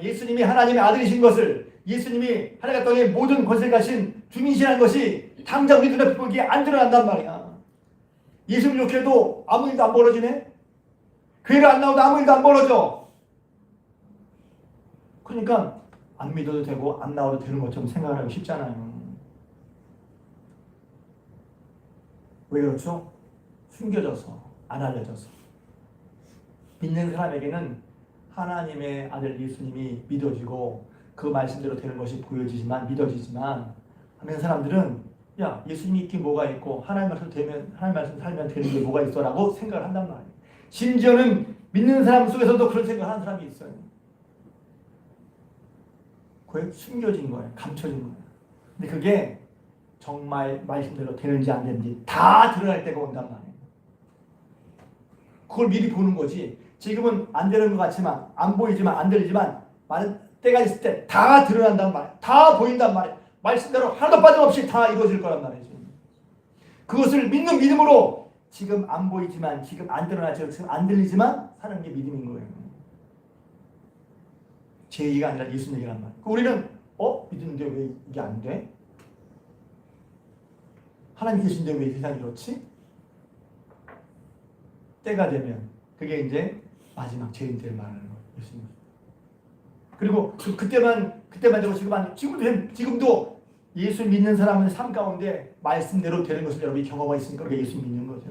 예수님이 하나님의 아들이신 것을, 예수님이 하늘과 땅의 모든 권세를 가신 주민이시라는 것이 당장 우리 눈에 보기에 안 드러난단 말이야. 예수님 이렇게 해도 아무 일도 안 벌어지네? 교회를 안 나오도 아무 일도 안 벌어져. 그러니까 안 믿어도 되고 안 나와도 되는 것처럼 생각하기 쉽잖아요. 왜 그렇죠? 숨겨져서, 안 알려져서. 믿는 사람에게는 하나님의 아들 예수님이 믿어지고 그 말씀대로 되는 것이 보여지지만, 믿어지지만, 하는 사람들은 야, 예수님이 있긴 뭐가 있고 하나님 말씀 되면, 하나님 말씀 살면 되는 게 뭐가 있어 라고 생각을 한단 말이에요. 심지어는 믿는 사람 속에서도 그런 생각을 하는 사람이 있어요. 그게 숨겨진 거예요. 감춰진 거예요. 근데 그게 정말 말씀대로 되는지 안 되는지 다 드러날 때가 온단 말이에요. 그걸 미리 보는 거지. 지금은 안 되는 것 같지만, 안 보이지만, 안 들리지만 많은 때가 있을 때 다 드러난단 말이에요. 다 보인단 말이에요. 말씀대로 하나도 빠짐없이 다 이루어질 거란 말이죠. 그것을 믿는 믿음으로 지금 안 보이지만, 지금 안 드러나죠. 지금 안 들리지만 사는 게 믿음인 거예요. 제 얘기가 아니라 예수님 얘기란 말이에요. 우리는 믿는데 왜 이게 안 돼? 하나님 계신데 왜 세상이 이렇지? 때가 되면 그게 이제 마지막 재림 때를 말하는 거예요. 예수님. 그리고 그때만 되고 지금도 예수 믿는 사람의 삶 가운데 말씀대로 되는 것을 여러분이 경험하고 있으니까 그게 예수 믿는 거죠.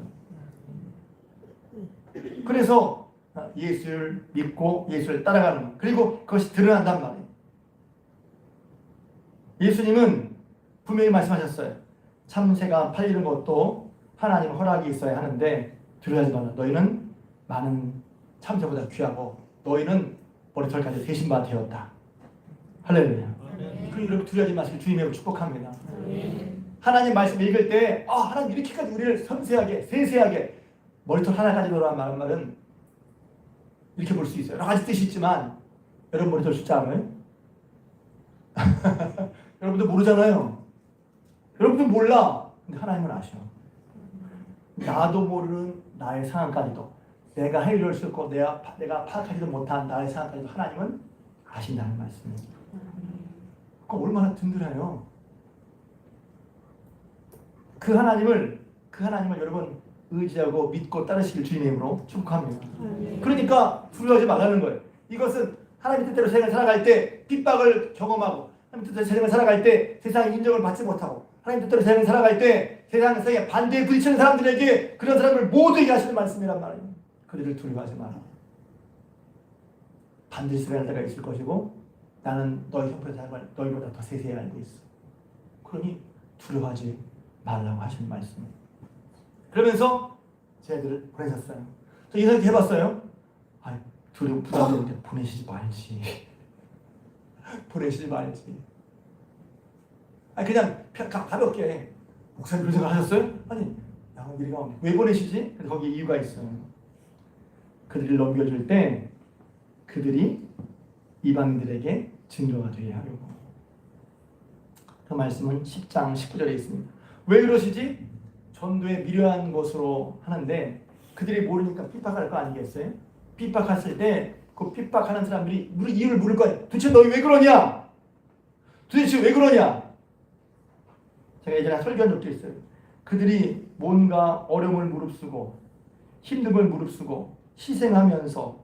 그래서 예수를 믿고 예수를 따라가는 것. 그리고 그것이 드러난단 말이에요. 예수님은 분명히 말씀하셨어요. 참새가 팔리는 것도 하나님 허락이 있어야 하는데 두려워하지 마라. 너희는 많은 참새보다 귀하고 너희는 머리털까지 대신 바 되었다. 할렐루야. 그리고 여러분 두려워하지 마시고 주님의 축복합니다. 하나님 말씀 읽을 때 하나님 이렇게까지 우리를 섬세하게 세세하게 머리털 하나까지 놓으라는 말은 이렇게 볼 수 있어요. 여러 가지 뜻이 있지만 여러분 머리털 숫자 알아요? 여러분들 모르잖아요. 여러분들 몰라. 근데 하나님은 아셔. 나도 모르는 나의 상황까지도 내가 해결할 수 없고 내가 파악하지도 못한 나의 상황까지도 하나님은 아신다는 말씀입니다. 그럼 얼마나 든든해요. 그 하나님을 여러분 의지하고 믿고 따르시길 주님의 이름으로 축복합니다. 그러니까 두려워하지 말라는 거예요. 이것은 하나님 뜻대로 세상을 살아갈 때 핍박을 경험하고 하나님 뜻대로 세상을 살아갈 때 세상의 인정을 받지 못하고 하나님 뜻대로 세상을 살아갈 때 세상에 반대에 부딪히는 사람들에게 그런 사람을 모두에게 하시는 말씀이란 말이에요. 그들을 두려워하지 마라. 반드시 살아갈 때가 있을 것이고 나는 너희 형편을 너희보다 더 세세히 알고 있어. 그러니 두려워하지 말라고 하시는 말씀이에요. 그러면서 쟤들을 보내셨어요. 저 이 생각 해봤어요. 아니, 두려워 부담되는데 보내시지 말지. 보내시지 말지. 아니, 그냥 가볍게 목사님 그런 생각 하셨어요? 아니, 양들이가 왜 보내시지? 근데 거기에 이유가 있어요. 그들을 넘겨줄 때 그들이 이방인들에게 증거가 되게 하려고. 그 말씀은 10장 19절에 있습니다. 왜 그러시지? 전도에 미련한 것으로 하는데 그들이 모르니까 핍박할 거 아니겠어요? 핍박했을 때 그 핍박하는 사람들이 이유를 물을 거예요. 도대체 너희 왜 그러냐? 도대체 왜 그러냐? 제가 예전에 설교한 적도 있어요. 그들이 뭔가 어려움을 무릅쓰고 힘듦을 무릅쓰고 희생하면서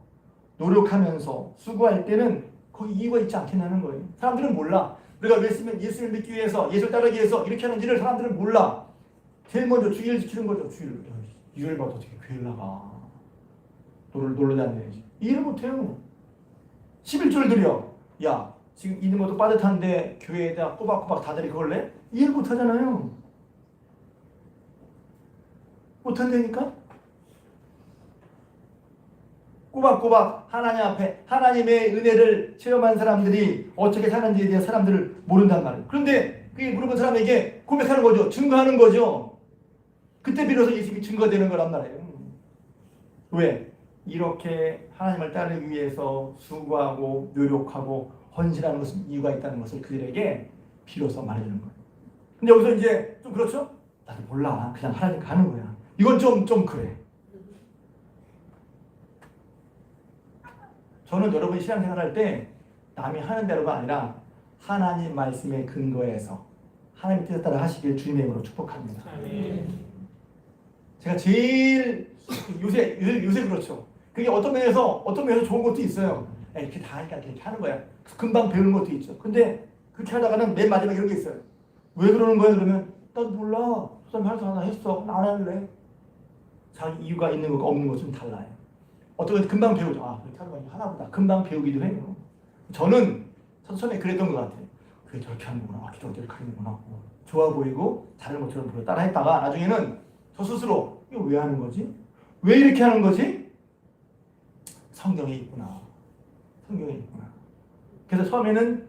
노력하면서 수고할 때는 거기 이유가 있지 않겠냐는 거예요. 사람들은 몰라. 우리가 예수를 믿기 위해서, 예수를 따르기 위해서 이렇게 하는지를 사람들은 몰라. 제일 먼저 주의를 지키는 거죠. 주의를 봐도 어떻게 교회를 나가. 놀러 다녀야지. 이해를 못해요. 11조를 드려. 야, 지금 있는 것도 빠듯한데 교회에다 꼬박꼬박 다들이 그걸 내? 이해를 못하잖아요. 못한다니까? 꼬박꼬박 하나님 앞에 하나님의 은혜를 체험한 사람들이 어떻게 사는지에 대해 사람들을 모른단 말이에요. 그런데 그게 물어본 사람에게 고백하는 거죠. 증거하는 거죠. 그때 비로소 예수님이 증거되는 거란 말이에요. 왜? 이렇게 하나님을 따르기 위해서 수고하고 노력하고 헌신하는 것은 이유가 있다는 것을 그들에게 비로소 말해주는 거예요. 근데 여기서 이제 좀 그렇죠? 나도 몰라. 그냥 하나님 가는 거야. 이건 좀 그래. 저는 여러분이 신앙생활 할 때 남이 하는 대로가 아니라 하나님 말씀에 근거해서 하나님 뜻에 따라 하시길 주님의 이름으로 축복합니다. 제가 제일 요새 그렇죠. 그게 어떤 면에서 좋은 것도 있어요. 이렇게 다 하니까 이렇게 하는 거야. 금방 배우는 것도 있죠. 근데 그렇게 하다가는 맨 마지막에 이런 게 있어요. 왜 그러는 거야? 그러면 난 몰라. 선생님 할 수 하나 했어. 나 안 할래. 자기 이유가 있는 것과 없는 것은 달라요. 어떤 건 금방 배우죠. 그렇게 하는 거 하나보다 금방 배우기도 해요. 저는 처음에 그랬던 것 같아요. 그게 저렇게 하는 거구나. 기도가 저렇게 하는구나. 좋아 보이고 다른 것처럼 보여 따라 했다가 나중에는 저 스스로 이거 왜 하는 거지? 왜 이렇게 하는 거지? 성경에 있구나. 그래서 처음에는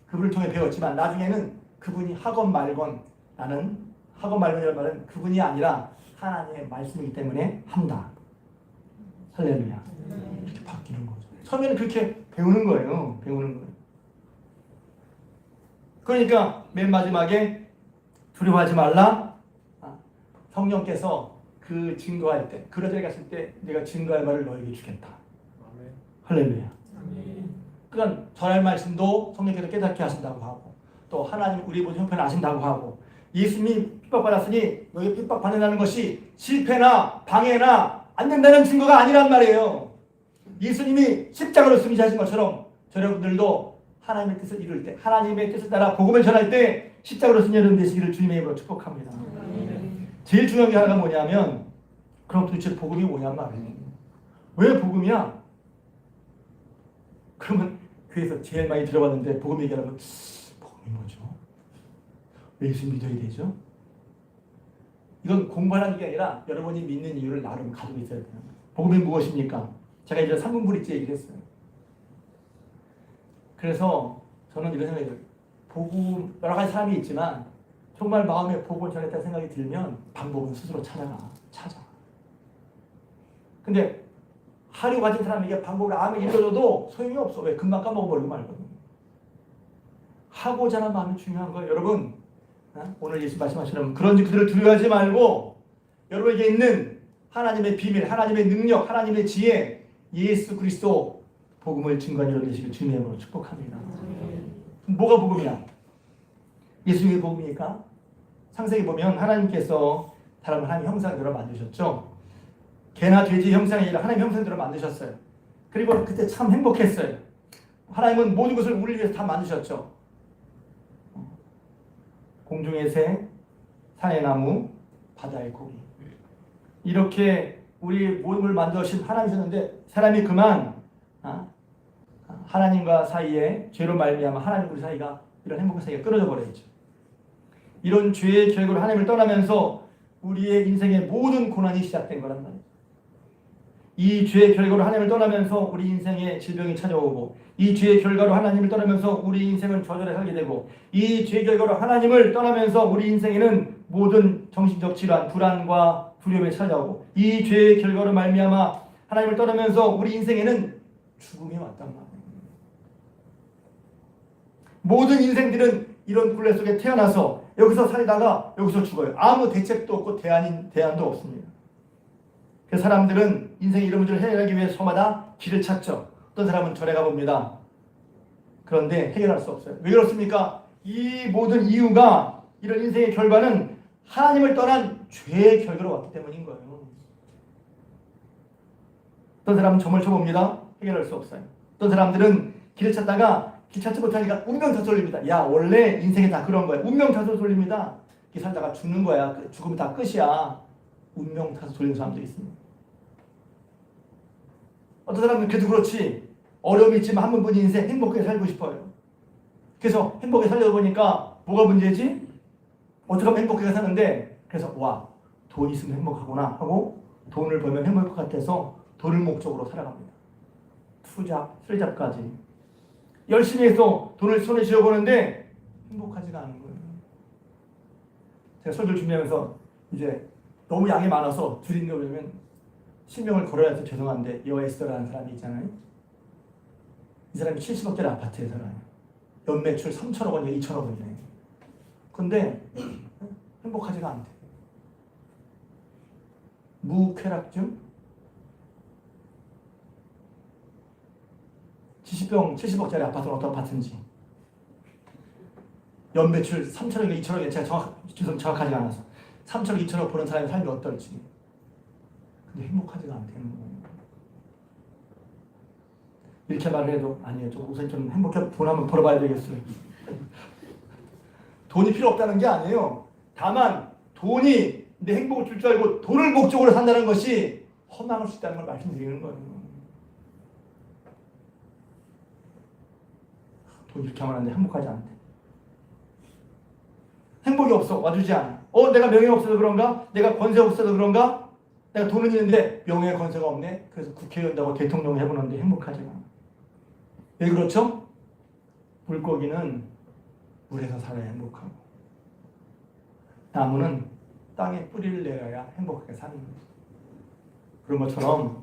그분을 통해 배웠지만 나중에는 그분이 하건 말건 나는 하건 말건이라는 말은 그분이 아니라 하나님의 말씀이기 때문에 한다. 할렐루야. 이렇게 바뀌는 거죠. 처음에는 그렇게 배우는 거예요. 그러니까 맨 마지막에 두려워하지 말라. 성령께서 그 증거할 때, 그런 자리에 갔을 때 내가 증거할 말을 너에게 주겠다. 할렐루야. 그러니까 전할 말씀도 성령께서 깨닫게 하신다고 하고 또 하나님 우리 모든 형편을 아신다고 하고 예수님이 핍박받았으니 너희 핍박받는다는 것이 실패나 방해나 안 된다는 증거가 아니란 말이에요. 예수님이 십자가로 승리하신 것처럼 여러분들도 하나님의 뜻을 이룰 때 하나님의 뜻을 따라 복음을 전할 때 십자가로 승리하는 되시기를 주님의 이름으로 축복합니다. 제일 중요한 게 하나가 뭐냐면 그럼 도대체 복음이 뭐냔 말이에요. 왜 복음이야? 그러면 교회에서 제일 많이 들어봤는데 복음 얘기하면 복음이 뭐죠? 왜 예수 믿어야 되죠? 이건 공부하는 게 아니라 여러분이 믿는 이유를 나름 가지고 있어야 돼요. 복음이 무엇입니까? 제가 이제 3분 브릿지 얘기를 했어요. 그래서 저는 이런 생각이 들어요. 복음 여러 가지 사람이 있지만 정말 마음에 복음을 전했다는 생각이 들면 방법은 스스로 찾아. 근데 하루 가진 사람에게 방법을 아무리 읽어줘도 소용이 없어. 왜? 금방 까먹어버리고 말거든. 하고자 하는 마음이 중요한 거예요. 여러분 오늘 예수 말씀하시는 그런지 그들을 두려워하지 말고 여러분에게 있는 하나님의 비밀, 하나님의 능력, 하나님의 지혜 예수 그리스도 복음을 증거하는 여러분 되시길 주님의 이름으로 축복합니다. 뭐가 복음이야? 예수님의 복음이니까 창세기 보면 하나님께서 사람을 하나님 형상대로 만드셨죠. 개나 돼지 형상이 아니라 하나님 형상대로 만드셨어요. 그리고 그때 참 행복했어요. 하나님은 모든 것을 우리를 위해서 다 만드셨죠. 공중의 새, 산의 나무, 바다의 고기 이렇게 우리 모든 걸 만드신 하나님이셨는데 사람이 그만 하나님과 사이에 죄로 말미암아 하나님 우리 사이가 이런 행복한 사이가 끊어져 버렸죠. 이런 죄의 결과로 하나님을 떠나면서 우리의 인생의 모든 고난이 시작된 거란 말이에요. 이 죄의 결과로 하나님을 떠나면서 우리 인생에 질병이 찾아오고, 이 죄의 결과로 하나님을 떠나면서 우리 인생은 좌절에 살게 되고, 이 죄의 결과로 하나님을 떠나면서 우리 인생에는 모든 정신적 질환, 불안과 두려움이 찾아오고, 이 죄의 결과로 말미암아 하나님을 떠나면서 우리 인생에는 죽음이 왔단 말이에요. 모든 인생들은 이런 굴레 속에 태어나서 여기서 살다가 여기서 죽어요. 아무 대책도 없고 대안도 없습니다. 그래서 사람들은 인생의 이런 문제를 해결하기 위해 저마다 길을 찾죠. 어떤 사람은 절에 가봅니다. 그런데 해결할 수 없어요. 왜 그렇습니까? 이 모든 이유가, 이런 인생의 결과는 하나님을 떠난 죄의 결과로 왔기 때문인 거예요. 어떤 사람은 점을 쳐봅니다. 해결할 수 없어요. 어떤 사람들은 길을 찾다가 길 찾지 못하니까 운명 탓을 돌립니다. 야, 원래 인생이 다 그런 거야. 운명 탓을 돌립니다. 길 살다가 죽는 거야. 죽으면 다 끝이야. 운명 탓을 돌리는 사람들이 있습니다. 어떤 사람은 그래도 그렇지, 어려움이 있지만 한 번뿐인 인생 행복하게 살고 싶어요. 그래서 행복하게 살려다 보니까 뭐가 문제지? 어떻게 하면 행복하게 사는데, 그래서 와, 돈 있으면 행복하구나 하고 돈을 벌면 행복할 것 같아서 돈을 목적으로 살아갑니다. 투잡, 쓰리잡까지 열심히 해서 돈을 손에 쥐어보는데 행복하지가 않은 거예요. 제가 설교를 준비하면서 이제 너무 양이 많아서 줄이려면 실명을 걸어야 해서 죄송한데, 여에스더라는 사람이 있잖아요. 이 사람이 70억짜리 아파트에 살아요. 연매출 3천억 원이에요. 2천억 원이에요. 근데 행복하지가 않대. 무쾌락증? 70억짜리 아파트는 어떤 아파트인지, 연매출 3천억에 2천억에 제가 정확하지가 않아서 3천억, 2천억 버는 사람의 삶이 어떨지. 근데 행복하지가 않다는 거예요. 이렇게 말을 해도 아니에요. 우선 좀 행복해, 돈 한번 벌어봐야 되겠어요. 돈이 필요 없다는 게 아니에요. 다만 돈이 내 행복을 줄 줄 알고 돈을 목적으로 산다는 것이 허망할 수 있다는 걸 말씀드리는 거예요. 돈 이렇게 하면 안 돼. 행복하지 않대. 행복이 없어. 와주지 않아. 내가 명예가 없어서 그런가? 내가 권세가 없어서 그런가? 내가 돈은 있는데 명예 권세가 없네. 그래서 국회의원하고 대통령 해보는데 행복하지 않아. 왜 그렇죠? 물고기는 물에서 살아야 행복하고, 나무는 땅에 뿌리를 내려야 행복하게 사는 거예요. 그런 것처럼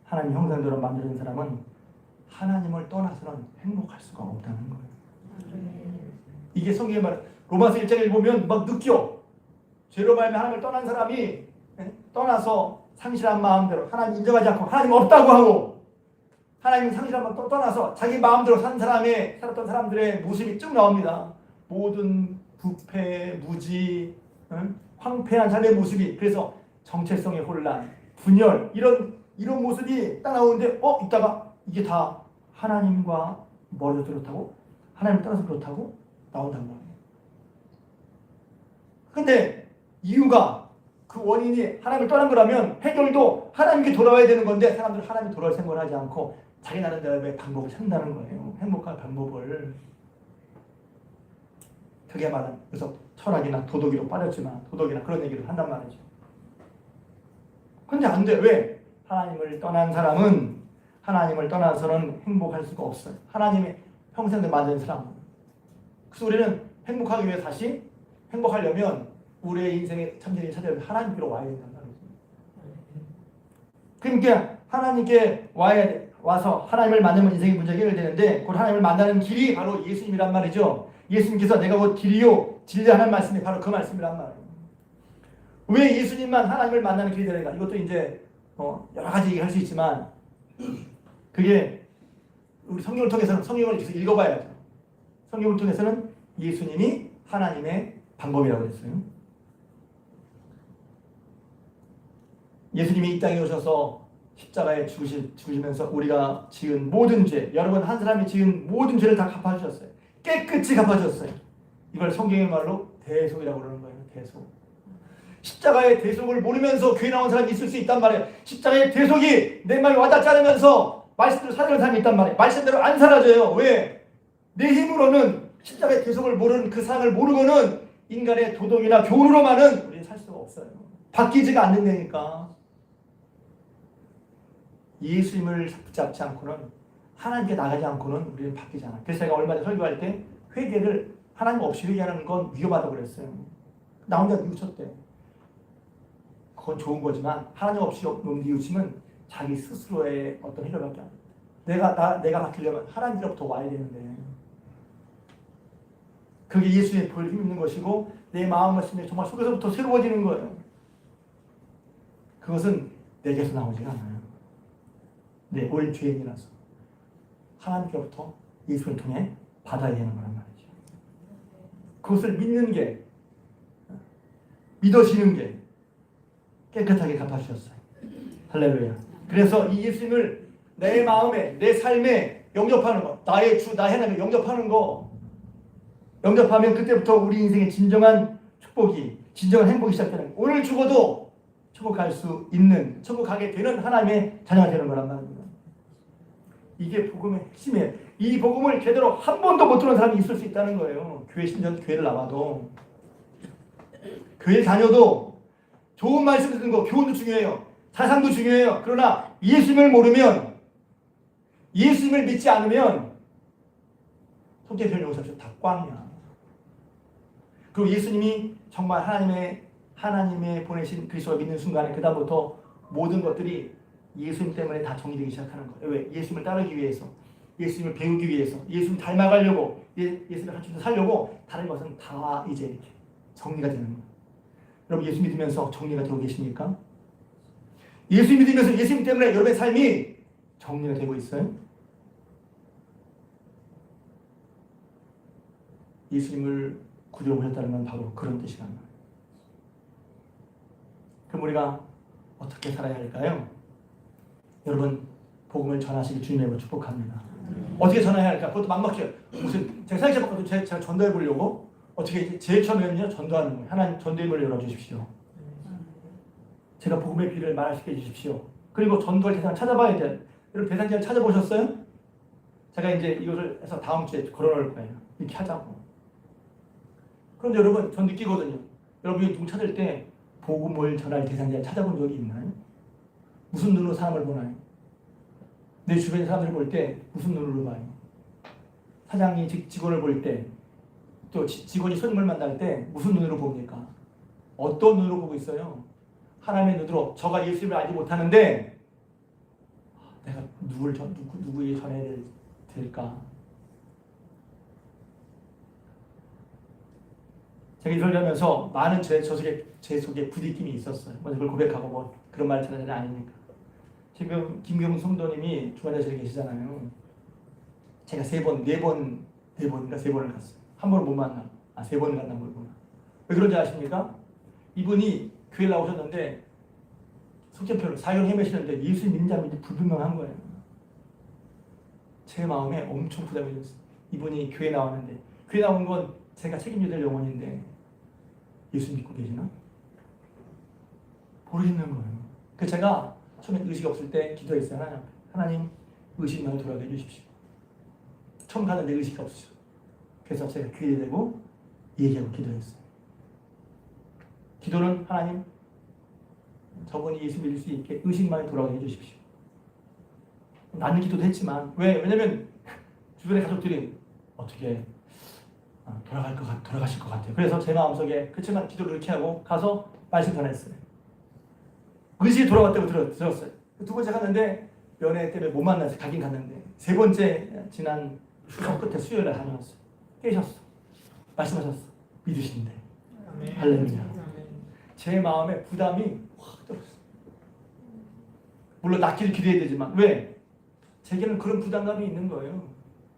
하나님 형상대로 만드는 사람은 하나님을 떠나서는 행복할 수가 없다는 거예요. 이게 성경의 말, 로마서 1장을 보면 막 느껴. 죄로 말미암아 하나님을 떠난 사람이 떠나서 상실한 마음대로 하나님 인정하지 않고 하나님 없다고 하고, 하나님 상실한 마음 떠나서 자기 마음대로 살았던 사람들의 모습이 쭉 나옵니다. 모든 부패, 무지, 황폐한 삶의 모습이, 그래서 정체성의 혼란, 분열, 이런 모습이 딱 나오는데 이따가 이게 다 하나님과 멀어져 그렇다고, 하나님을 떠나서 그렇다고 나온단 말이에요. 근데 이유가, 그 원인이 하나님을 떠난 거라면 해결도 하나님께 돌아와야 되는 건데, 사람들은 하나님이 돌아올 생각을 하지 않고 자기 나름대로의 방법을 찾는다는 거예요. 행복한 방법을. 그게 말은, 그래서 철학이나 도덕이로 빠졌지만, 도덕이나 그런 얘기를 한단 말이죠. 근데 안 돼. 왜? 하나님을 떠난 사람은 하나님을 떠나서는 행복할 수가 없어요. 하나님의 평생을 만든 사람은. 그래서 우리는 행복하기 위해 다시 행복하려면 우리의 인생의 참진이 찾아오면 하나님께로 와야 된단 말이죠. 그러니까 하나님께 와서 하나님을 만나면 인생의 문제가 해결되는데, 곧 하나님을 만나는 길이 바로 예수님이란 말이죠. 예수님께서 내가 곧 길이요 진리라 하는 말씀이 바로 그 말씀이란 말이에요. 왜 예수님만 하나님을 만나는 길이 되는가? 이것도 이제 여러 가지 얘기할 수 있지만, 그게 우리 성경을 통해서는 성경을 계속 읽어봐야죠. 성경을 통해서는 예수님이 하나님의 방법이라고 했어요. 예수님이 이 땅에 오셔서 십자가에 죽으시면서 우리가 지은 모든 죄, 여러분 한 사람이 지은 모든 죄를 다 갚아주셨어요. 깨끗이 갚아주셨어요. 이걸 성경의 말로 대속이라고 그러는 거예요. 대속. 십자가의 대속을 모르면서 교회 나온 사람이 있을 수 있단 말이에요. 십자가의 대속이 내 마음에 와닿지 않으면서 말씀대로 살아가는 사람이 있단 말이에요. 말씀대로 안 사라져요. 왜? 내 힘으로는 십자가의 대속을 모르는, 그 사랑을 모르고는 인간의 도덕이나 교훈으로만은 우리는 살 수가 없어요. 바뀌지가 않는다니까. 예수님을 붙잡지 않고는, 하나님께 나가지 않고는 우리는 바뀌지 않아요. 그래서 제가 얼마 전에 설교할 때 회개를 하나님 없이 회개하는 건 위험하다고 그랬어요. 나 혼자 뉘우쳤대. 그건 좋은 거지만 하나님 없이 뉘우치면 자기 스스로의 어떤 해결밖에 안 돼. 내가 바뀌려면 하나님으로부터 와야 되는데, 그게 예수의 보혈 힘 있는 것이고 내 마음 말씀이 정말 속에서부터 새로워지는 거예요. 그것은 내게서 나오지가 않아요. 오히려 죄인이라서 하나님께로부터 예수를 통해 받아야 되는 거란 말이죠. 그것을 믿는 게, 믿어지는 게 깨끗하게 갚아주셨어요. 할렐루야. 그래서 이 예수님을 내 마음에, 내 삶에 영접하는 거, 나의 주, 나의 하나님을 영접하는 거, 영접하면 그때부터 우리 인생의 진정한 축복이, 진정한 행복이 시작되는, 오늘 죽어도 천국 갈 수 있는, 천국 가게 되는 하나님의 자녀가 되는 거란 말입니다. 이게 복음의 핵심이에요. 이 복음을 제대로 한 번도 못 들은 사람이 있을 수 있다는 거예요. 교회 신전, 교회를 나와도, 교회 다녀도 좋은 말씀 듣는 거, 교훈도 중요해요. 사상도 중요해요. 그러나 예수님을 모르면, 예수님을 믿지 않으면 속죄 별 용서 없이 다 꽝이야. 그리고 예수님이 정말 하나님의 보내신 그리스도를 믿는 순간에 그다음부터 모든 것들이 예수님 때문에 다 정리되기 시작하는 거예요. 왜? 예수님을 따르기 위해서, 예수님을 배우기 위해서, 예수님 닮아가려고, 예수님을 같이 살려고 다른 것은 다 이제 이렇게 정리가 되는 거예요. 여러분 예수 믿으면서 정리가 되고 계십니까? 예수 믿으면서 예수님 때문에 여러분의 삶이 정리가 되고 있어요? 예수님을 구주로 모셨다는 건 바로 그런 뜻이란 말이에요. 그럼 우리가 어떻게 살아야 할까요? 여러분 복음을 전하시기 주님의 축복합니다. 어떻게 전해야 할까? 그것도 막막해요. 무슨 제가 생각해봤거든요. 제가 전도해 보려고 어떻게 제일 처음에는요 전도하는 거예요. 하나님 전도의 문을 열어주십시오. 제가 복음의 길을 말하시게 해주십시오. 그리고 전도할 대상을 찾아봐야 돼요. 여러분 대상자를 찾아보셨어요? 제가 이제 이것을 해서 다음 주에 걸어놓을 거예요. 이렇게 하자고. 그런데 여러분 전 느끼거든요. 여러분이 누구 찾을 때 복음을 전할 대상자를 찾아본 적이 있나요? 무슨 눈으로 사람을 보나요? 내 주변 사람들을 볼 때 무슨 눈으로 봐요? 사장이 직원을 볼 때, 또 직원이 손님을 만날 때 무슨 눈으로 봅니까? 어떤 눈으로 보고 있어요? 하나님의 눈으로 저가 예수님을 알지 못하는데 내가 누구에게 전해야 될까? 제가 이 설교를 하면서 많은 제 속에 부딪힘이 있었어요. 먼저 그걸 고백하고 뭐 그런 말 전하는 게 아니니까. 지금 김경훈 성도님이 주관자실에 계시잖아요. 제가 세 번인가 세 번을 갔어요. 한 번은 못 만나. 세 번을 갔나 모르구나. 왜 그런지 아십니까? 이분이 교회 나오셨는데 속죄편을 4년 헤매시는데 예수 믿는 자인지 불분명한 거예요. 제 마음에 엄청 부담이 됐어요. 이분이 교회 나왔는데, 교회 나온 건 제가 책임져야 될 영혼인데 예수 믿고 계시나? 모르겠는 거예요. 그래서 제가 처음에 의식 없을 때 기도했어요. 하나님 의식만 돌아가게 해주십시오. 처음 가는데 의식이 없으셔. 그래서 제가 귀에 대고 얘기하고 기도했어요. 기도는 하나님 저분이 예수 믿을 수 있게 의식만 돌아가게 해주십시오. 나는 기도도 했지만 왜냐면 주변의 가족들이 어떻게 돌아가실 것 같아요. 그래서 제 마음속에 그렇지만 기도를 이렇게 하고 가서 말씀 전했어요. 의식이 돌아갔다고 들었어요. 두 번째 갔는데 연애 때문에 못 만나서 가긴 갔는데 세 번째 지난 추석 끝에 수요일에 다녀왔어요. 깨셨어. 말씀하셨어. 믿으신데. 할렐루야. 제 마음에 부담이 확 들었어요. 물론 낫기를 기도해야 되지만 왜? 제게는 그런 부담감이 있는 거예요.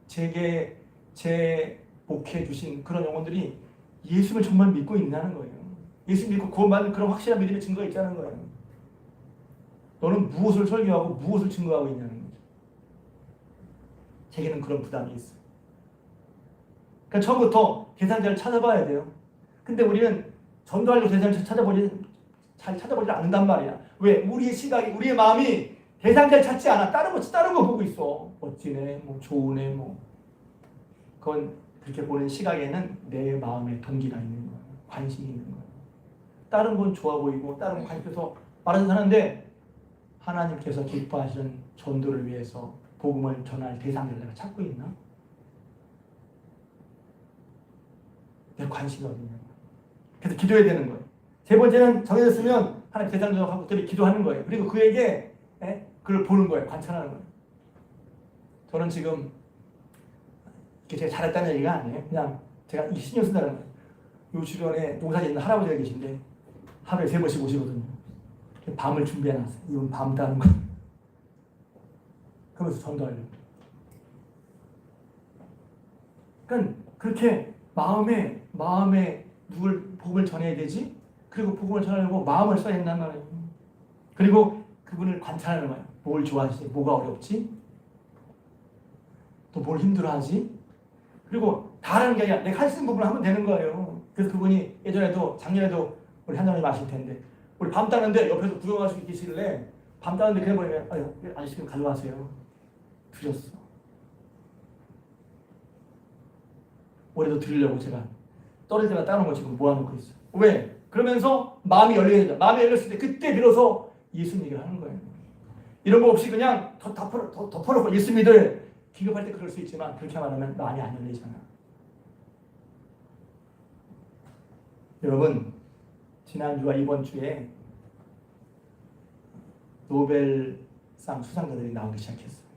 제게 제 복해 주신 그런 영혼들이 예수를 정말 믿고 있다는 거예요. 예수 믿고 구원받는 그런 확실한 믿음의 증거가 있다는 거예요. 너는 무엇을 설교하고 무엇을 증거하고 있냐는 거죠. 제게는 그런 부담이 있어요. 그러니까 처음부터 대상자를 찾아봐야 돼요. 근데 우리는 전도하려고 대상자를 잘 찾아보지 않는단 말이야. 왜? 우리의 시각이, 우리의 마음이 대상자를 찾지 않아. 다른 거 보고 있어. 멋지네, 뭐 좋으네, 뭐. 그건 그렇게 보는 시각에는 내 마음의 동기가 있는 거예요. 관심이 있는 거예요. 다른 건 좋아 보이고 다른 건 관심해서 말하는 사는데 하나님께서 기뻐하시는 전도를 위해서 복음을 전할 대상들을 내가 찾고 있나? 내 관심이 어디 있는 거야? 그래서 기도해야 되는 거예요. 세 번째는 정해졌으면 하나님 대상적으로 하고 기도하는 거예요. 그리고 그에게 그걸 보는 거예요. 관찰하는 거예요. 저는 지금 제가 잘했다는 얘기가 아니에요. 그냥 제가 이 신경 쓴다는 거예요. 요 주변에 농사짓 있는 할아버지가 계신데 하루에 3번씩 오시거든요. 밤을 준비해놨어요. 이건 밤 따는 거. 그러면서 전도하려고. 그러니까 그렇게 마음에 누굴 복음을 전해야 되지? 그리고 복음을 전하려고 마음을 써야 된단 말이에요. 그리고 그분을 관찰하는 거예요. 뭘 좋아하지? 뭐가 어렵지? 또 뭘 힘들어하지? 그리고 다 하는 게 아니라 내가 할 수 있는 부분을 하면 되는 거예요. 그래서 그분이 예전에도 작년에도 우리 한장님 아실 텐데 우리 밤 따는데 옆에서 구경하시고 계시길래 밤 따는데 그냥 보니까 아저씨 좀 가져가세요. 드렸어. 올해도 드리려고 제가 떨어질 때가 따는 거 지금 모아놓고 있어요. 왜? 그러면서 마음이 열려야 된다. 마음이 열렸을 때 그때 비로소 예수 얘기를 하는 거예요. 이런 거 없이 그냥 덮어놓고 예수 믿을 기급할 때 그럴 수 있지만 그렇게 말하면 마음이 안 열리잖아. 여러분 지난주와 이번 주에 노벨상 수상자들이 나오기 시작했어요.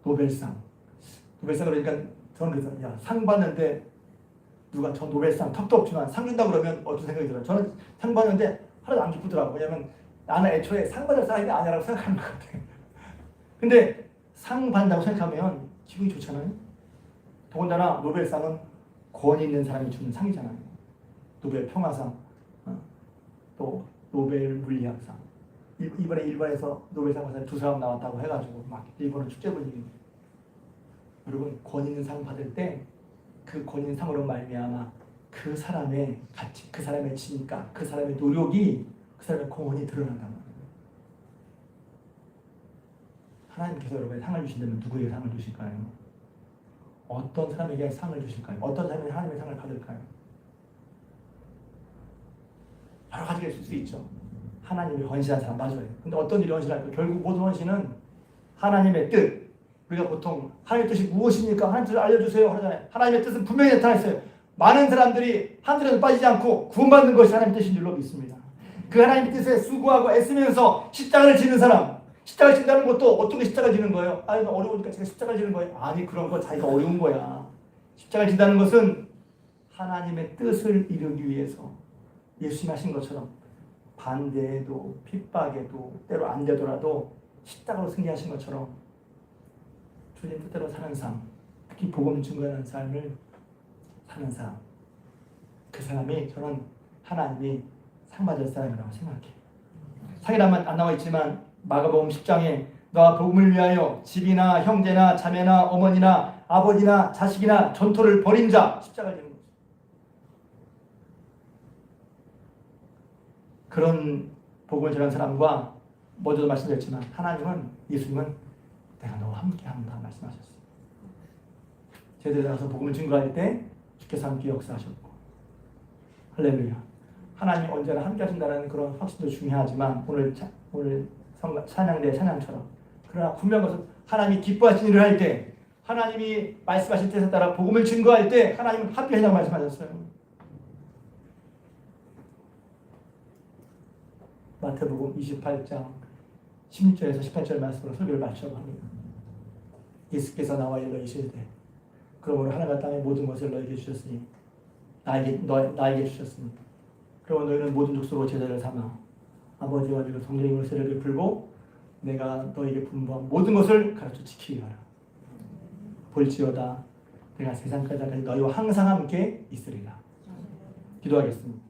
노벨상 그러니까 저는 그래서 상 받는데 누가 저 노벨상 턱도 없지만 상 준다 그러면 어떤 생각이 들어요? 저는 상 받는데 하나도 안 기쁘더라고요. 왜냐면 나는 애초에 상 받을 사람이 아니라고 생각하는 것 같아요. 근데 상 받는다고 생각하면 기분이 좋잖아요. 더군다나 노벨상은 권위 있는 사람이 주는 상이잖아요. 노벨 평화상, 또 노벨 물리학상. 이번에 일본에서 노벨상 받은 2사람 나왔다고 해가지고 막 일본은 축제 분위기입니다. 여러분 권위 있는 상 받을 때 그 권위 있는 상으로 말미암아 그 사람의 가치, 그 사람의 지니까 그 사람의 노력이 그 사람의 공헌이 드러난단 말이에요. 하나님께서 여러분에게 상을 주신다면 누구에게 상을 주실까요? 어떤 사람에게 상을 주실까요? 어떤 사람이 하나님의 상을 받을까요? 여러 가지가 있을 수 있죠. 하나님이 헌신한 사람 맞아요. 근데 어떤 일이 헌신할까요? 결국 모든 헌신은 하나님의 뜻. 우리가 보통 하나님의 뜻이 무엇입니까? 하나님의 뜻을 알려주세요 하잖아요. 하나님의 뜻은 분명히 나타났어요. 많은 사람들이 한 틀에도 빠지지 않고 구원받는 것이 하나님의 뜻인 줄로 믿습니다. 그 하나님의 뜻에 수고하고 애쓰면서 십자가를 지는 사람, 십자가를 진다는 것도 어떤 게 십자가 지는 거예요? 아니 어려우니까 제가 십자가를 지는 거예요. 아니 그런 거 자기가 어려운 거야. 십자가를 진다는 것은 하나님의 뜻을 이루기 위해서 예수님 하신 것처럼 반대에도 핍박에도 때로 안 되더라도 십자가로 승리하신 것처럼 주님 뜻대로 사는 삶, 특히 복음 증거하는 삶을 사는 사람, 그 사람이 저는 하나님이 상 받을 사람이라고 생각해요. 상이라면 안 나와 있지만 마가복음 10장에 너와 복음을 위하여 집이나 형제나 자매나 어머니나 아버지나 자식이나 전토를 벌인 자 십자가를 지는 거죠. 그런 복음을 전하는 사람과 먼저도 말씀드렸지만 하나님은 예수님은 내가 너와 함께한다 말씀하셨어요. 제대로 나가서 복음을 증거할 때 주께서 함께 역사하셨고 할렐루야. 하나님 언제나 함께 하신다는 그런 확신도 중요하지만 오늘 찬양대 찬양처럼 그러나 분명한 것은 하나님이 기뻐하신 일을 할 때 하나님이 말씀하신 뜻에 따라 복음을 증거할 때 하나님은 함께 하자고 말씀하셨어요. 마태복음 28장 16절에서 18절 말씀으로 설교를 마치려고 합니다. 예수께서 나와 이르시되 그러므로 하늘과 땅의 모든 것을 너에게 주셨으니 나에게 주셨으니 그러므로 너희는 모든 족속으로 제자를 삼아 아버지와 아들과 성령으로 세례를 풀고 내가 너에게 분부한 모든 것을 가르쳐 지키게 하라. 볼지어다 내가 세상까지 너희와 항상 함께 있으리라. 기도하겠습니다.